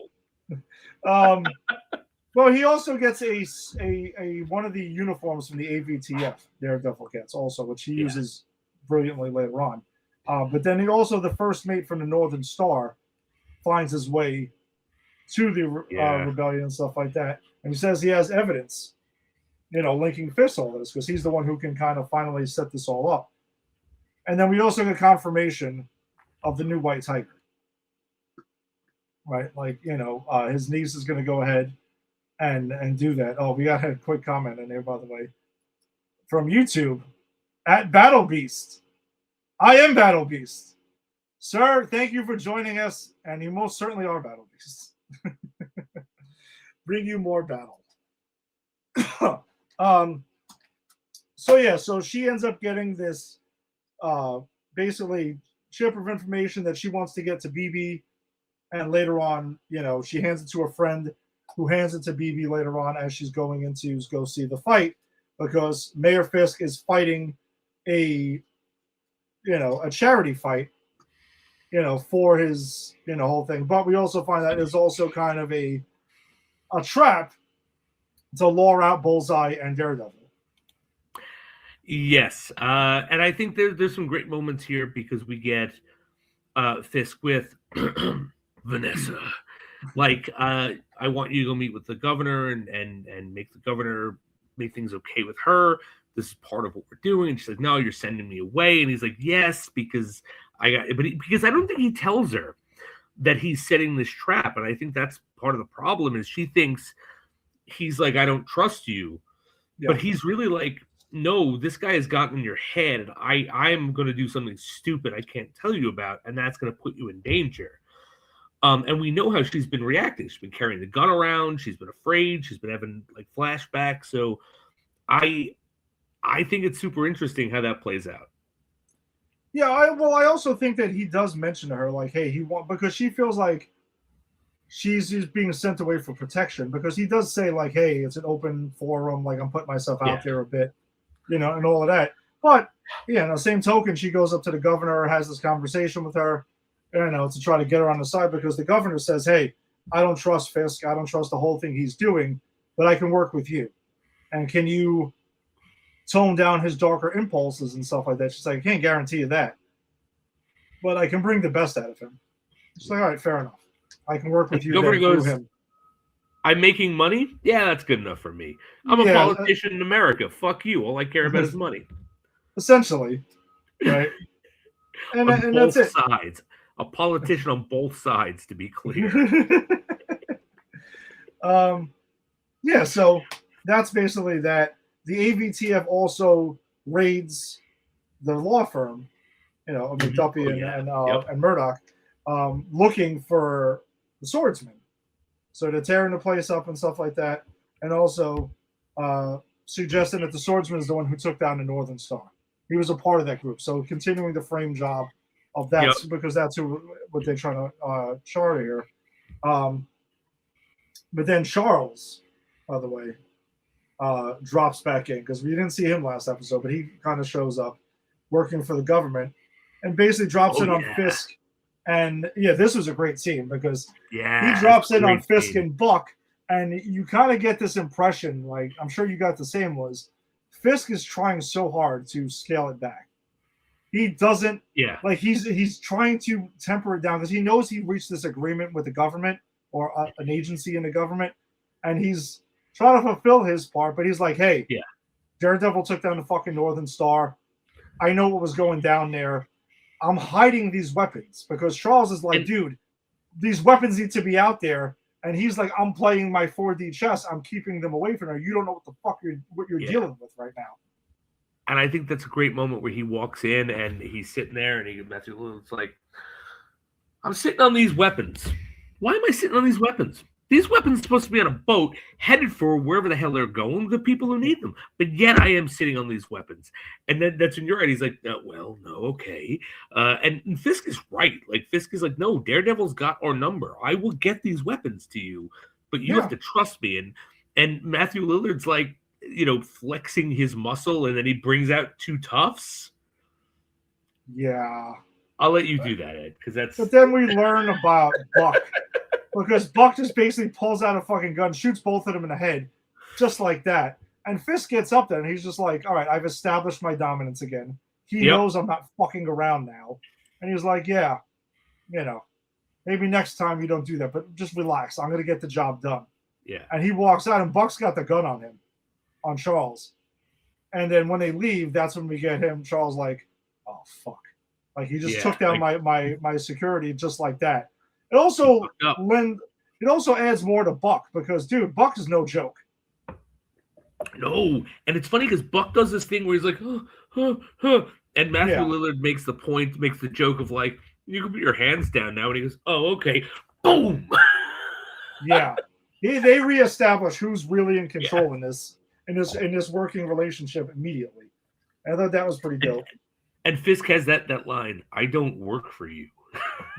Well, he also gets a one of the uniforms from the AVTF. Daredevil gets also, which he uses brilliantly later on. But then the first mate from the Northern Star finds his way to the rebellion and stuff like that, and he says he has evidence, linking Fisk all this, because he's the one who can kind of finally set this all up. And then we also get confirmation of the new White Tiger. Right, like his niece is going to go ahead and do that. Oh, we got a quick comment in there, by the way, from YouTube at Battle Beast. I am Battle Beast, sir. Thank you for joining us, and you most certainly are Battle Beast. Bring you more battle. So she ends up getting this basically chip of information that she wants to get to BB. And later on, she hands it to a friend who hands it to BB later on as she's going in to go see the fight, because Mayor Fisk is fighting a charity fight, for his, whole thing. But we also find that it's also kind of a trap to lure out Bullseye and Daredevil. Yes. And I think there's some great moments here, because we get Fisk with Vanessa, like, I want you to go meet with the governor and make the governor make things okay with her. This is part of what we're doing. And she's like, no, you're sending me away. And he's like, yes, because because I don't think he tells her that he's setting this trap. And I think that's part of the problem, is she thinks he's like, I don't trust you. Yeah. But he's really like, no, this guy has gotten in your head, and I'm going to do something stupid I can't tell you about, and that's going to put you in danger. And we know how she's been reacting. She's been carrying the gun around. She's been afraid. She's been having like flashbacks. So I think it's super interesting how that plays out. Yeah, I also think that he does mention to her, like, hey, because she feels like she's being sent away for protection, because he does say, like, hey, it's an open forum, like, I'm putting myself out there a bit, and all of that. But same token, she goes up to the governor, has this conversation with her, to try to get her on the side, because the governor says, hey, I don't trust Fisk. I don't trust the whole thing he's doing, but I can work with you. And can you tone down his darker impulses and stuff like that? She's like, I can't guarantee you that, but I can bring the best out of him. She's like, all right, fair enough. I can work with you. The governor goes, him. I'm making money? Yeah, that's good enough for me. I'm a politician in America. Fuck you. All I care about is money. Essentially, right? And both that's sides. A politician on both sides, to be clear. So that's basically that. The AVTF also raids the law firm, McDuffie and Murdoch, looking for the swordsman. So they're tearing the place up and stuff like that, and also suggesting that the swordsman is the one who took down the Northern Star. He was a part of that group. So continuing the frame job of that because that's what they're trying to chart here. But then Charles, by the way, drops back in because we didn't see him last episode, but he kind of shows up working for the government and basically drops in on Fisk. And yeah, this was a great scene because he drops in on Fisk and Buck, and you kind of get this impression, like I'm sure you got the same, was Fisk is trying so hard to scale it back. He doesn't, like he's trying to temper it down because he knows he reached this agreement with the government or an agency in the government, and he's trying to fulfill his part, but he's like, hey, Daredevil took down the fucking Northern Star. I know what was going down there. I'm hiding these weapons because Charles is like, dude, these weapons need to be out there. And he's like, I'm playing my 4D chess. I'm keeping them away from her. You don't know what the fuck you're dealing with right now. And I think that's a great moment where he walks in and he's sitting there and it's like, I'm sitting on these weapons. Why am I sitting on these weapons? These weapons are supposed to be on a boat headed for wherever the hell they're going, the people who need them. But yet I am sitting on these weapons. And then that's when you're right. He's like, well, no, okay. And Fisk is right. Like, Fisk is like, no, Daredevil's got our number. I will get these weapons to you, but you have to trust me. And Matthew Lillard's like, flexing his muscle, and then he brings out two toughs. Yeah. I'll let you do that, Ed, because that's... But then we learn about Buck. Because Buck just basically pulls out a fucking gun, shoots both of them in the head, just like that. And Fisk gets up there, and he's just like, all right, I've established my dominance again. He knows I'm not fucking around now. And he's like, yeah, maybe next time you don't do that, but just relax. I'm going to get the job done. Yeah. And he walks out, and Buck's got the gun on him, on Charles. And then when they leave, that's when we get him, Charles, like, oh, fuck. Like, he just took down my security just like that. It also adds more to Buck because, dude, Buck is no joke. No, and it's funny because Buck does this thing where he's like, and Matthew Lillard makes the joke of like, you can put your hands down now, and he goes, oh, okay, boom. Yeah, they reestablish who's really in control in this working relationship immediately. I thought that was pretty dope. And Fisk has that line, I don't work for you.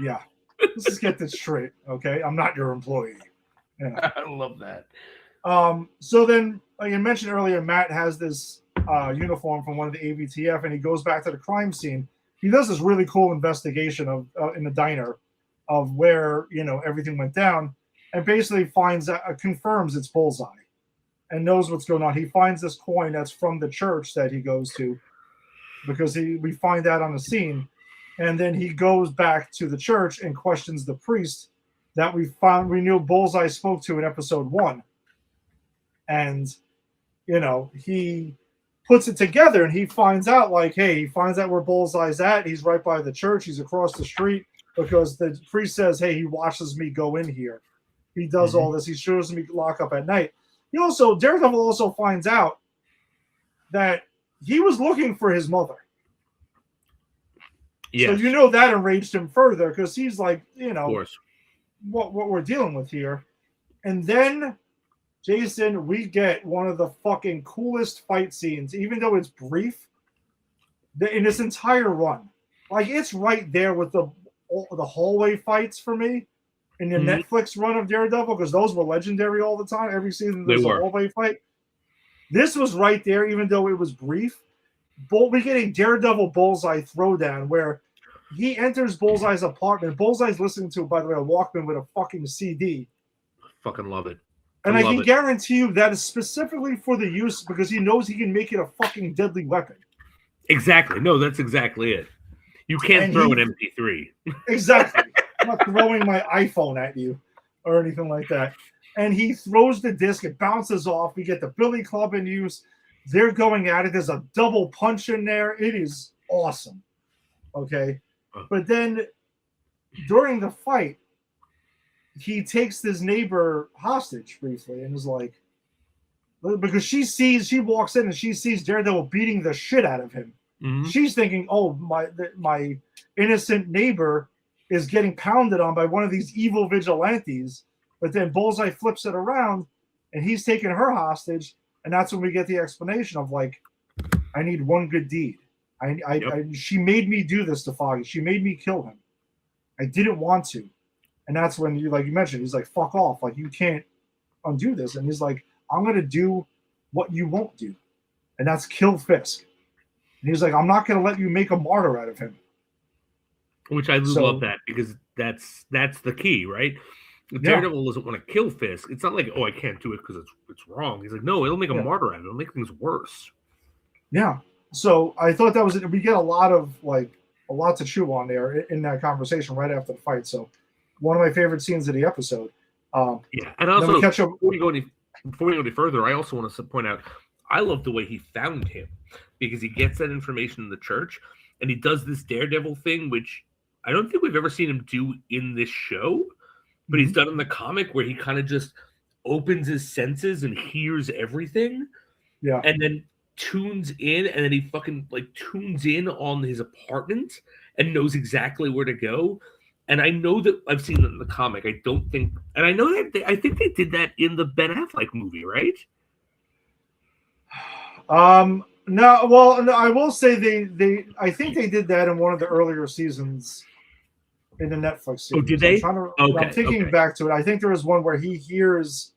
Yeah. Let's just get this straight, okay? I'm not your employee. I love that. So then, like you mentioned earlier, Matt has this uniform from one of the AVTF, and he goes back to the crime scene. He does this really cool investigation of in the diner of where everything went down, and basically confirms it's Bullseye, and knows what's going on. He finds this coin that's from the church that he goes to, because we find that on the scene. And then he goes back to the church and questions the priest that we knew Bullseye spoke to in episode 1. And, he puts it together and he finds out where Bullseye's at. He's right by the church. He's across the street because the priest says, hey, he watches me go in here. He does all this. He shows me lock up at night. Daredevil also finds out that he was looking for his mother. Yes. So that enraged him further because he's like, of course. what we're dealing with here. And then, Jason, we get one of the fucking coolest fight scenes, even though it's brief, in this entire run. Like, it's right there with the hallway fights for me in the Netflix run of Daredevil, because those were legendary all the time. Every season there's a hallway fight. This was right there, even though it was brief. We get a Daredevil Bullseye throwdown where he enters Bullseye's apartment. Bullseye's listening to, by the way, a Walkman with a fucking CD. Fucking love it. And I can guarantee you that is specifically for the use because he knows he can make it a fucking deadly weapon. Exactly. No, that's exactly it. You can't throw an MP3. Exactly. I'm not throwing my iPhone at you or anything like that. And he throws the disc. It bounces off. We get the Billy Club in use. They're going at it. There's a double punch in there. It is awesome. Okay. But then during the fight, he takes his neighbor hostage briefly and is like, because she walks in and she sees Daredevil beating the shit out of him. Mm-hmm. She's thinking, oh, my innocent neighbor is getting pounded on by one of these evil vigilantes. But then Bullseye flips it around and he's taking her hostage. And that's when we get the explanation of like, I need one good deed. She made me do this to Foggy. She made me kill him. I didn't want to. And that's when you mentioned, he's like, fuck off. Like, you can't undo this. And he's like, I'm going to do what you won't do. And that's kill Fisk. And he's like, I'm not going to let you make a martyr out of him. Which I love that, because that's the key, right? Daredevil doesn't want to kill Fisk. It's not like, oh, I can't do it because it's wrong. He's like, no, it'll make a martyr out of it. It'll make things worse. Yeah. So I thought that was it. We get a lot to chew on there in that conversation right after the fight. So one of my favorite scenes of the episode. And also before we go any further, I also want to point out, I love the way he found him, because he gets that information in the church and he does this Daredevil thing, which I don't think we've ever seen him do in this show, but he's done in the comic, where he kind of just opens his senses and hears everything. Yeah. And then tunes in, and then he fucking tunes in on his apartment and knows exactly where to go. And I know that I've seen it in the comic. I think they did that in the Ben Affleck movie, right? No, well, no, I will say I think they did that in one of the earlier seasons in the Netflix series. Oh, did they? I'm thinking back to it. I think there was one where he hears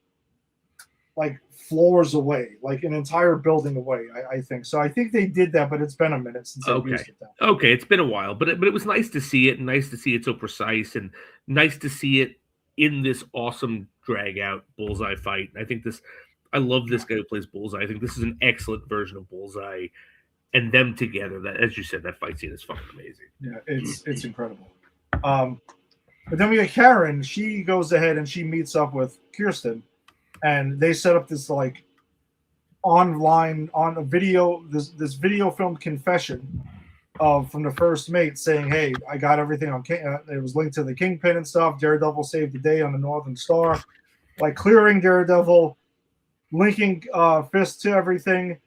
floors away, an entire building away. I think so. I think they did that, but it's been a minute since I used it. Okay, it's been a while, but it was nice to see it, and nice to see it so precise, and nice to see it in this awesome drag out Bullseye fight. I love this guy who plays Bullseye. I think this is an excellent version of Bullseye, and them together. That, as you said, that fight scene is fucking amazing. Yeah, it's incredible. But then we get Karen. She goes ahead and she meets up with Kirsten, and they set up this online on a video, this video filmed confession from the first mate saying, "Hey, I got everything on." It was linked to the Kingpin and stuff. Daredevil saved the day on the Northern Star, clearing Daredevil, linking Fisk to everything,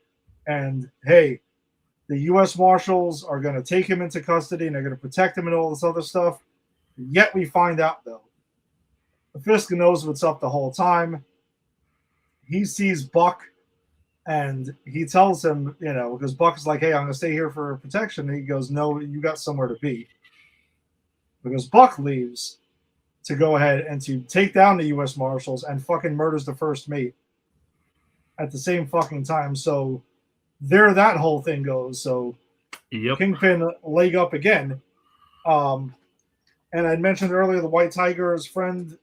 and hey, the U.S. Marshals are going to take him into custody and they're going to protect him and all this other stuff. Yet we find out, though, Fisk knows what's up the whole time. He sees Buck, and he tells him, because Buck is like, "Hey, I'm going to stay here for protection." And he goes, "No, you got somewhere to be." Because Buck leaves to go ahead and to take down the U.S. Marshals and fucking murders the first mate at the same fucking time. So there that whole thing goes. So Kingpin leg up again. And I mentioned earlier the White Tiger's friend,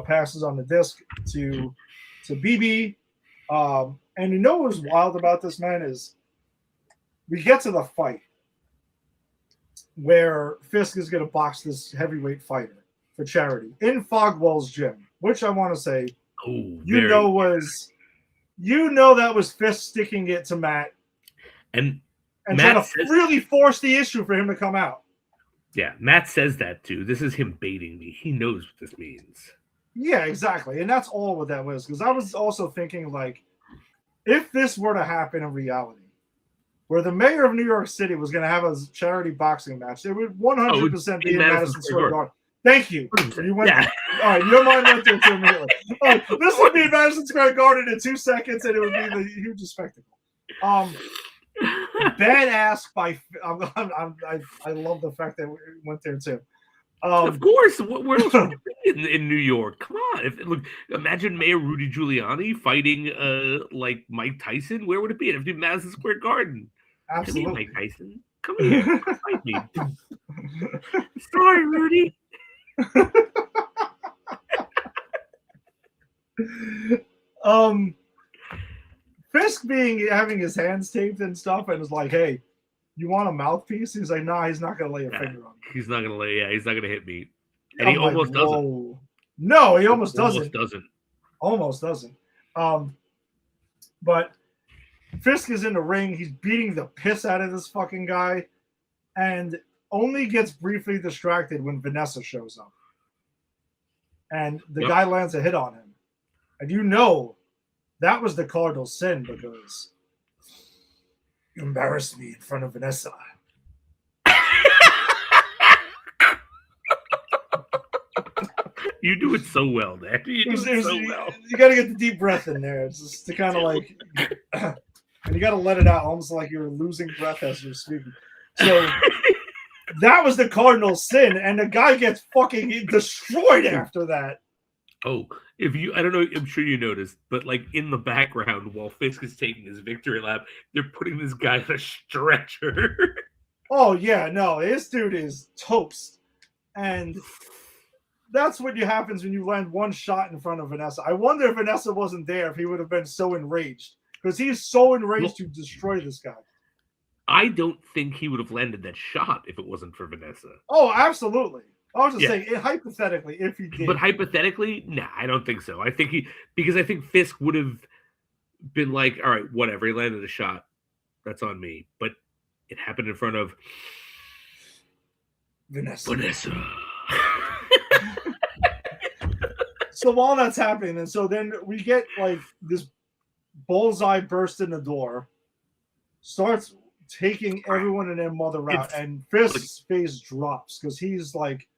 passes on the disc to BB. And what was wild about this, man, is we get to the fight where Fisk is going to box this heavyweight fighter for charity in Fogwell's gym, which I want to say, that was Fisk sticking it to Matt and trying to really force the issue for him to come out. Yeah, Matt says that too. This is him baiting me. He knows what this means. Yeah, exactly. And that's all what that was. Because I was also thinking, if this were to happen in reality, where the mayor of New York City was going to have a charity boxing match, it would 100% be in Madison Square Garden. Thank you. You went. Yeah. All right, your mind went there too immediately. All right, this would be in Madison Square Garden in 2 seconds, and it would be the hugest spectacle. Badass by. I love the fact that we went there too. Of course, where else would it be in New York? Come on, imagine Mayor Rudy Giuliani fighting Mike Tyson. Where would it be? It'd be Madison Square Garden. Absolutely, Come here, Mike Tyson. Come here, fight me. Sorry, Rudy. Fisk having his hands taped and stuff, and is like, "Hey, you want a mouthpiece?" He's like, "Nah, he's not gonna lay a finger on me. He's not gonna lay. Yeah, he's not gonna hit me." And he almost doesn't. No, he almost doesn't. Almost doesn't. But Fisk is in the ring. He's beating the piss out of this fucking guy, and only gets briefly distracted when Vanessa shows up. And the guy lands a hit on him. And that was the cardinal sin, because you embarrassed me in front of Vanessa. You do it so well, man. You do it so well. You got to get the deep breath in there. It's just to kind of and you got to let it out, almost like you're losing breath as you're speaking. So that was the cardinal sin, and the guy gets fucking destroyed after that. Oh, I don't know, I'm sure you noticed, but like in the background while Fisk is taking his victory lap, they're putting this guy on a stretcher. Oh yeah, no, this dude is toast, and that's what happens when you land one shot in front of Vanessa. I wonder if Vanessa wasn't there, if he would have been so enraged, because he's so enraged to destroy this guy. I don't think he would have landed that shot if it wasn't for Vanessa. Oh, absolutely. I was just saying, hypothetically, if he did. But hypothetically, nah, I don't think so. I think because I think Fisk would have been like, all right, whatever, he landed a shot. That's on me. But it happened in front of Vanessa. So while that's happening, and so then we get like this bullseye burst in the door, starts taking everyone and their mother out, and Fisk's face drops because he's like,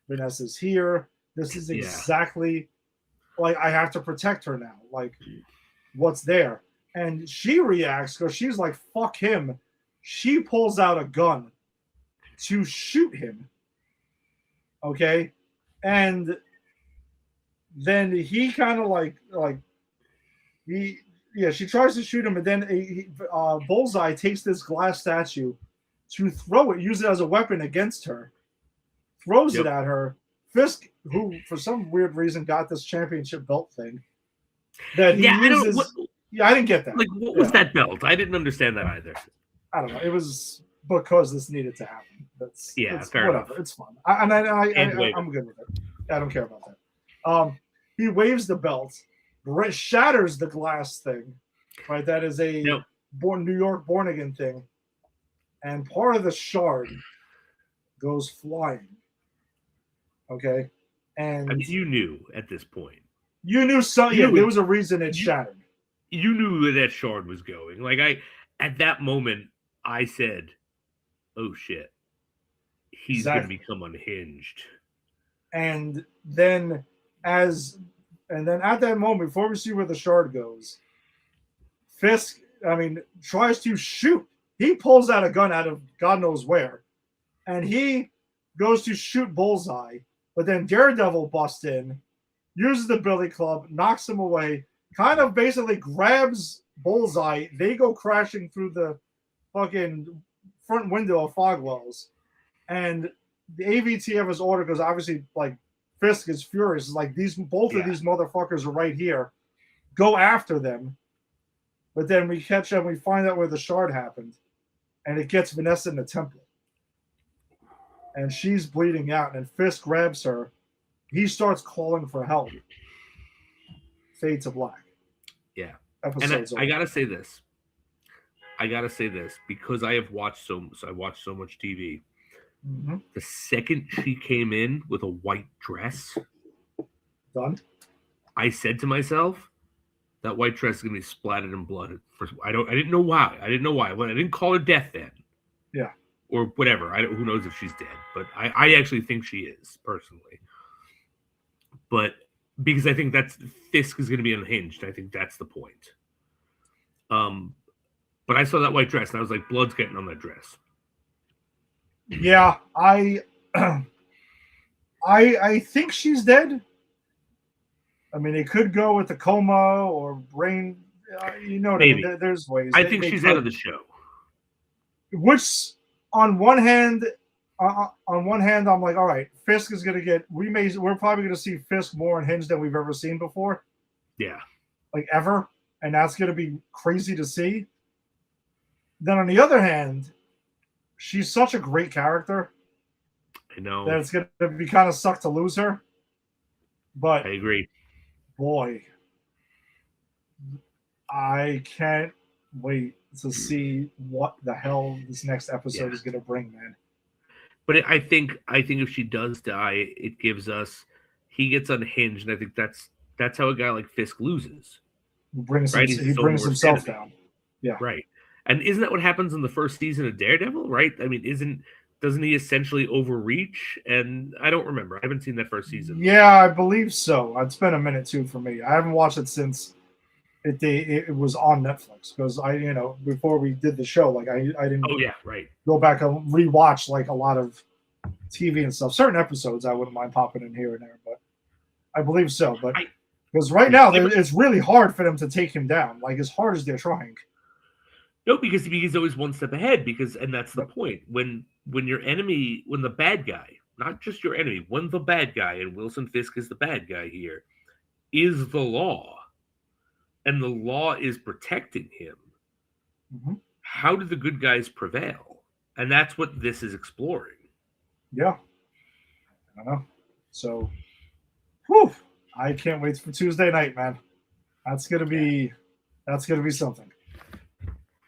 Vanessa's here. This is exactly like I have to protect her now. Like, what's there? And she reacts because she's like, fuck him. She pulls out a gun to shoot him. Okay. And then he kind of she tries to shoot him, and then Bullseye takes this glass statue to throw it, use it as a weapon against her, throws it at her. Fisk, who for some weird reason got this championship belt thing, that he uses. I didn't get that. Like, what was that belt? I didn't understand that either. I don't know. It was because this needed to happen. That's fair whatever. enough. It's fun. I'm good with it. I don't care about that. He waves the belt, shatters the glass thing, right? That is a New York born again thing, and part of the shard goes flying. Okay, and I mean, you knew at this point. You knew something. Yeah, there was a reason it shattered. You knew where that shard was going. Like at that moment, I said, "Oh shit, he's going to become unhinged." And then at that moment, before we see where the shard goes, Fisk, tries to shoot. He pulls out a gun out of God knows where, and he goes to shoot Bullseye. But then Daredevil busts in, uses the billy club, knocks him away, kind of basically grabs Bullseye. They go crashing through the fucking front window of Fogwell's. And the AVTF is ordered because obviously, like, Fisk is furious. It's like, both of these motherfuckers are right here. Go after them. But then we catch them, we find out where the shard happened. And it gets Vanessa in the temple. And she's bleeding out, and Fisk grabs her. He starts calling for help. Fade to black. Yeah. Episode's and I gotta say this. Because I watched so much TV. Mm-hmm. The second she came in with a white dress, done. I said to myself, that white dress is gonna be splattered in blood. I didn't know why. I didn't call her death then. Yeah. Or whatever. Who knows if she's dead? But I actually think she is, personally. But because I think Fisk is going to be unhinged. I think that's the point. But I saw that white dress and I was like, blood's getting on that dress. Yeah, I think she's dead. I mean, it could go with a coma or brain. Maybe. There's ways. I think she's out of the show. Which, on one hand, I'm like, all right, Fisk is gonna get. We're probably gonna see Fisk more unhinged than we've ever seen before. Yeah, like ever, and that's gonna be crazy to see. Then on the other hand, she's such a great character. I know that it's gonna be kind of suck to lose her. But I agree. Boy, I can't wait to see what the hell this next episode is going to bring, man. But I think if she does die, it gives us he gets unhinged, and I think that's how a guy like Fisk loses. He brings himself down. Yeah, right. And isn't that what happens in the first season of Daredevil? Right? I mean, doesn't he essentially overreach? And I don't remember. I haven't seen that first season. Yeah, I believe so. It's been a minute too for me. I haven't watched it since it was on Netflix because before we did the show, like I didn't Oh yeah, right. go back and rewatch like a lot of TV and stuff. Certain episodes I wouldn't mind popping in here and there, but I believe so. But because right now it's really hard for them to take him down, like as hard as they're trying. No, because he's always one step ahead. And that's the point. When your enemy, when the bad guy, not just your enemy, when the bad guy, and Wilson Fisk is the bad guy here, is the law, and the law is protecting him. Mm-hmm. How do the good guys prevail? And that's what this is exploring. Yeah, I don't know. So, whew, I can't wait for Tuesday night, man. That's gonna be something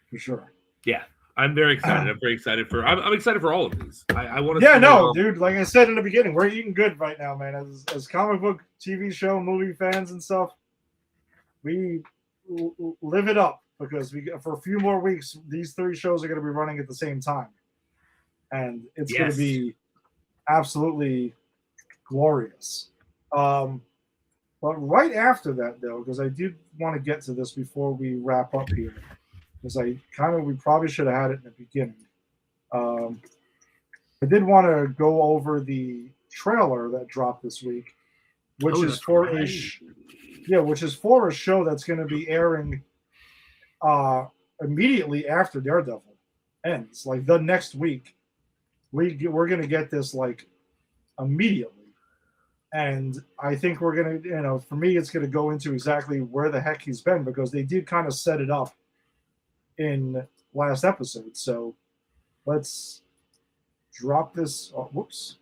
for sure. Yeah, I'm very excited. I'm excited for all of these. I want to. Yeah, no, dude. Like I said in the beginning, we're eating good right now, man. As comic book, TV show, movie fans and stuff, we live it up because for a few more weeks, these 3 shows are going to be running at the same time, and it's going to be absolutely glorious. But right after that, though, because I did want to get to this before we wrap up here, because we probably should have had it in the beginning. I did want to go over the trailer that dropped this week, which is for a show that's going to be airing immediately after Daredevil ends, like the next week. We're going to get this like immediately. And I think we're going to, for me, it's going to go into exactly where the heck he's been because they did kind of set it up in last episode. So let's drop this. Oh, whoops.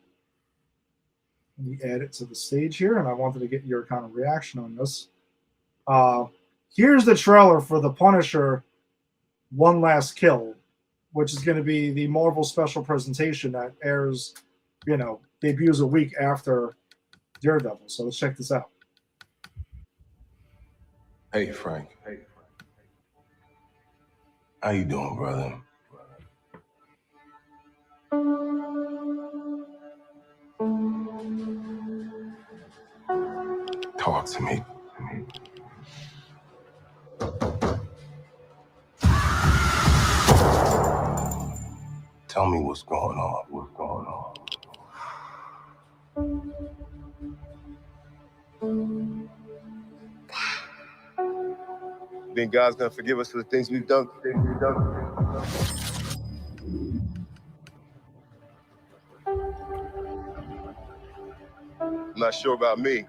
Let me add it to the stage here. And I wanted to get your kind of reaction on this. Here's the trailer for The Punisher One Last Kill, which is going to be the Marvel special presentation that airs, debuts a week after Daredevil. So let's check this out. Hey, Frank. How you doing, brother? Talk to me. Tell me what's going on. Think God's gonna forgive us for the things we've done? I'm not sure about me.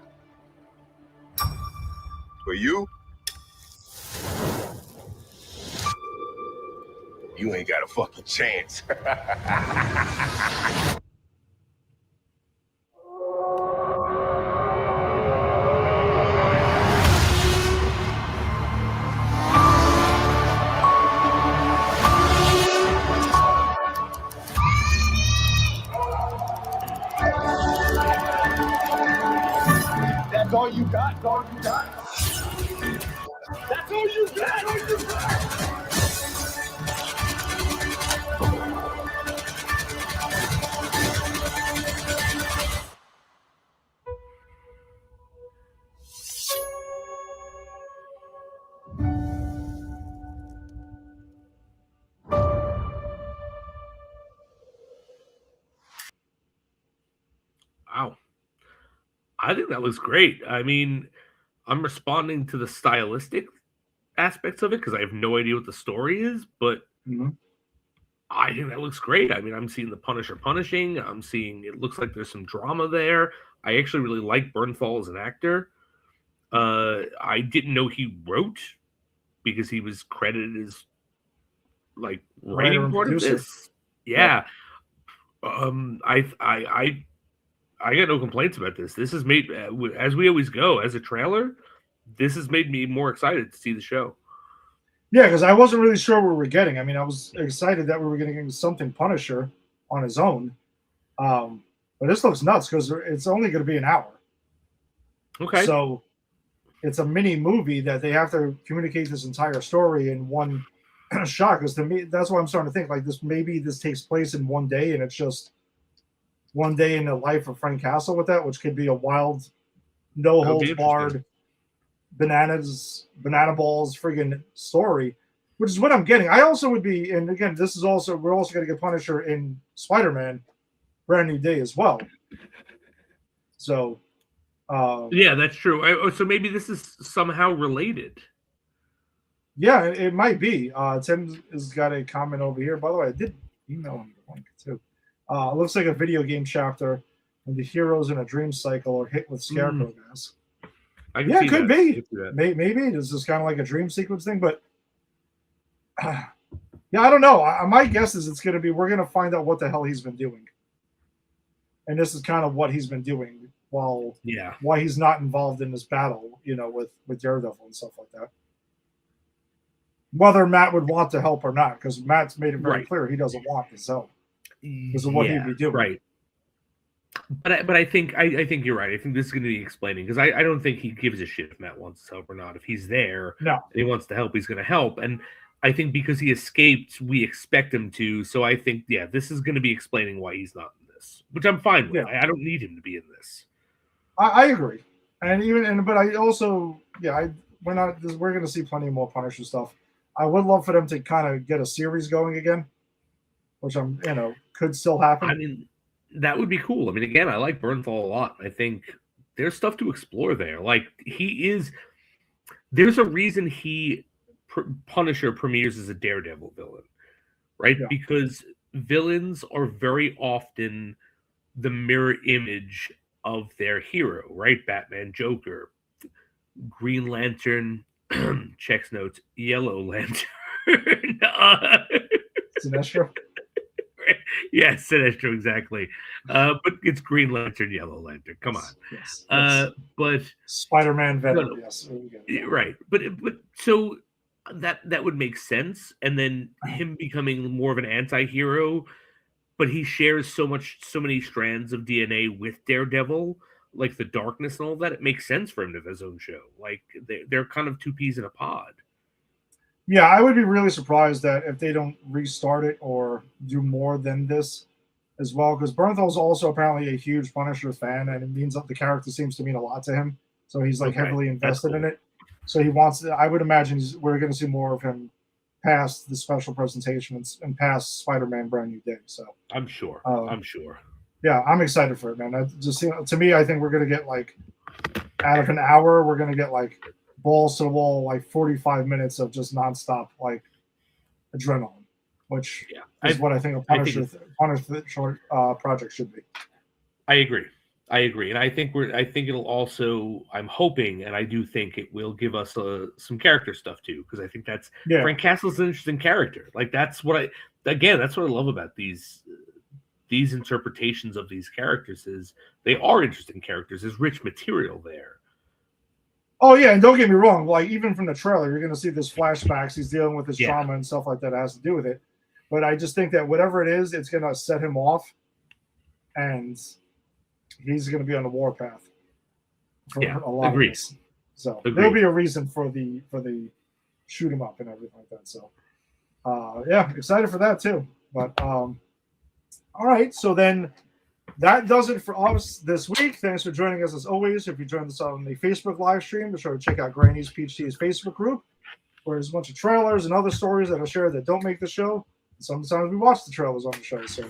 For you? You ain't got a fucking chance. That's all you got? That's all you got? That's all you got? Wow. I think that looks great. I mean, I'm responding to the stylistic aspects of it because I have no idea what the story is, but I think that looks great. I mean, I'm seeing the Punisher punishing. I'm seeing it looks like there's some drama there. I actually really like Bernthal as an actor. I didn't know he wrote because he was credited as like writing part of this. Yeah. I got no complaints about this. This has made, as we always go, as a trailer, this has made me more excited to see the show. Yeah, because I wasn't really sure what we were getting. I mean, I was excited that we were getting something Punisher on his own. But this looks nuts because it's only going to be an hour. Okay. So it's a mini movie that they have to communicate this entire story in one shot. Because to me, that's what I'm starting to think. Like maybe this takes place in one day and it's just one day in the life of Frank Castle with that, which could be a wild, no holds barred banana balls friggin' story, which is what I'm getting. I also would be, and again, we're also going to get Punisher in Spider-Man Brand New Day as well. So, yeah, that's true. So maybe this is somehow related. Yeah, it might be. Tim has got a comment over here. By the way, I did email him the link too. It looks like a video game chapter when the heroes in a dream cycle are hit with Scarecrow gas. Yeah, it could be. Maybe this is kind of like a dream sequence thing, but yeah, I don't know. My guess is it's going to be we're going to find out what the hell he's been doing, and this is kind of what he's been doing why he's not involved in this battle, with Daredevil and stuff like that. Whether Matt would want to help or not, because Matt's made it very clear he doesn't want this help. This is what he'd be doing. Right. But I think you're right. I think this is going to be explaining, because I don't think he gives a shit if Matt wants to help or not. If he's there, and he wants to help, he's going to help. And I think because he escaped, we expect him to. So I think, this is going to be explaining why he's not in this, which I'm fine with. I don't need him to be in this. I agree, but I also, we're going to see plenty more Punisher stuff. I would love for them to kind of get a series going again, which could still happen. I mean, that would be cool. I mean, again, I like Bernthal a lot. I think there's stuff to explore there. Like, there's a reason Punisher premieres as a Daredevil villain, right? Yeah. Because villains are very often the mirror image of their hero, right? Batman, Joker, Green Lantern, checks notes, Yellow Lantern. Sinestro? Yes, Sinestro, exactly. But it's Green Lantern, Yellow Lantern. Come on. Yes. But Spider-Man, Venom, yes. Right. But so that would make sense. And then him becoming more of an anti-hero, but he shares so many strands of DNA with Daredevil, like the darkness and all that. It makes sense for him to have his own show. Like they're kind of two peas in a pod. Yeah, I would be really surprised that if they don't restart it or do more than this as well, because Bernthal's also apparently a huge Punisher fan, and it means that the character seems to mean a lot to him. So he's heavily invested in it. So he wants. I would imagine we're going to see more of him past the special presentation and past Spider-Man Brand New Day. So I'm sure. Yeah, I'm excited for it, man. To me, I think we're going to get out of an hour, we're going to get balls to the wall, 45 minutes of just nonstop adrenaline, which is what I think a Punisher project should be. I agree, and I think it'll also. I'm hoping, and I do think it will give us some character stuff too, because I think that's Frank Castle's an interesting character. That's what I love about these interpretations of these characters is they are interesting characters. There's rich material there. Oh, yeah, and don't get me wrong. Even from the trailer, you're going to see this flashbacks. He's dealing with his trauma and stuff like that. It has to do with it. But I just think that whatever it is, it's going to set him off. And he's going to be on the warpath for a lot of this. So there'll be a reason for the shoot him up and everything like that. So, excited for that, too. But, all right. So then that does it for us this week. Thanks for joining us as always. If you joined us on the Facebook live stream, be sure to check out Granny's PhD's Facebook group, where there's a bunch of trailers and other stories that are shared that don't make the show. Sometimes we watch the trailers on the show. So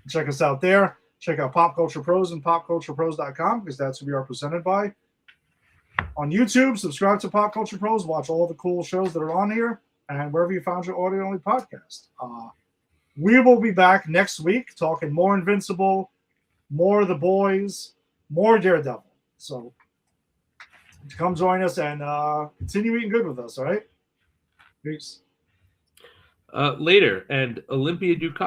check us out there. Check out Pop Culture Pros and popculturepros.com, because that's who we are presented by. On YouTube, subscribe to Pop Culture Pros. Watch all the cool shows that are on here, and wherever you found your audio-only podcast. We will be back next week talking more Invincible, more The Boys, more Daredevil. So come join us and continue eating good with us, all right? Peace. Later, and Olympia Ducat.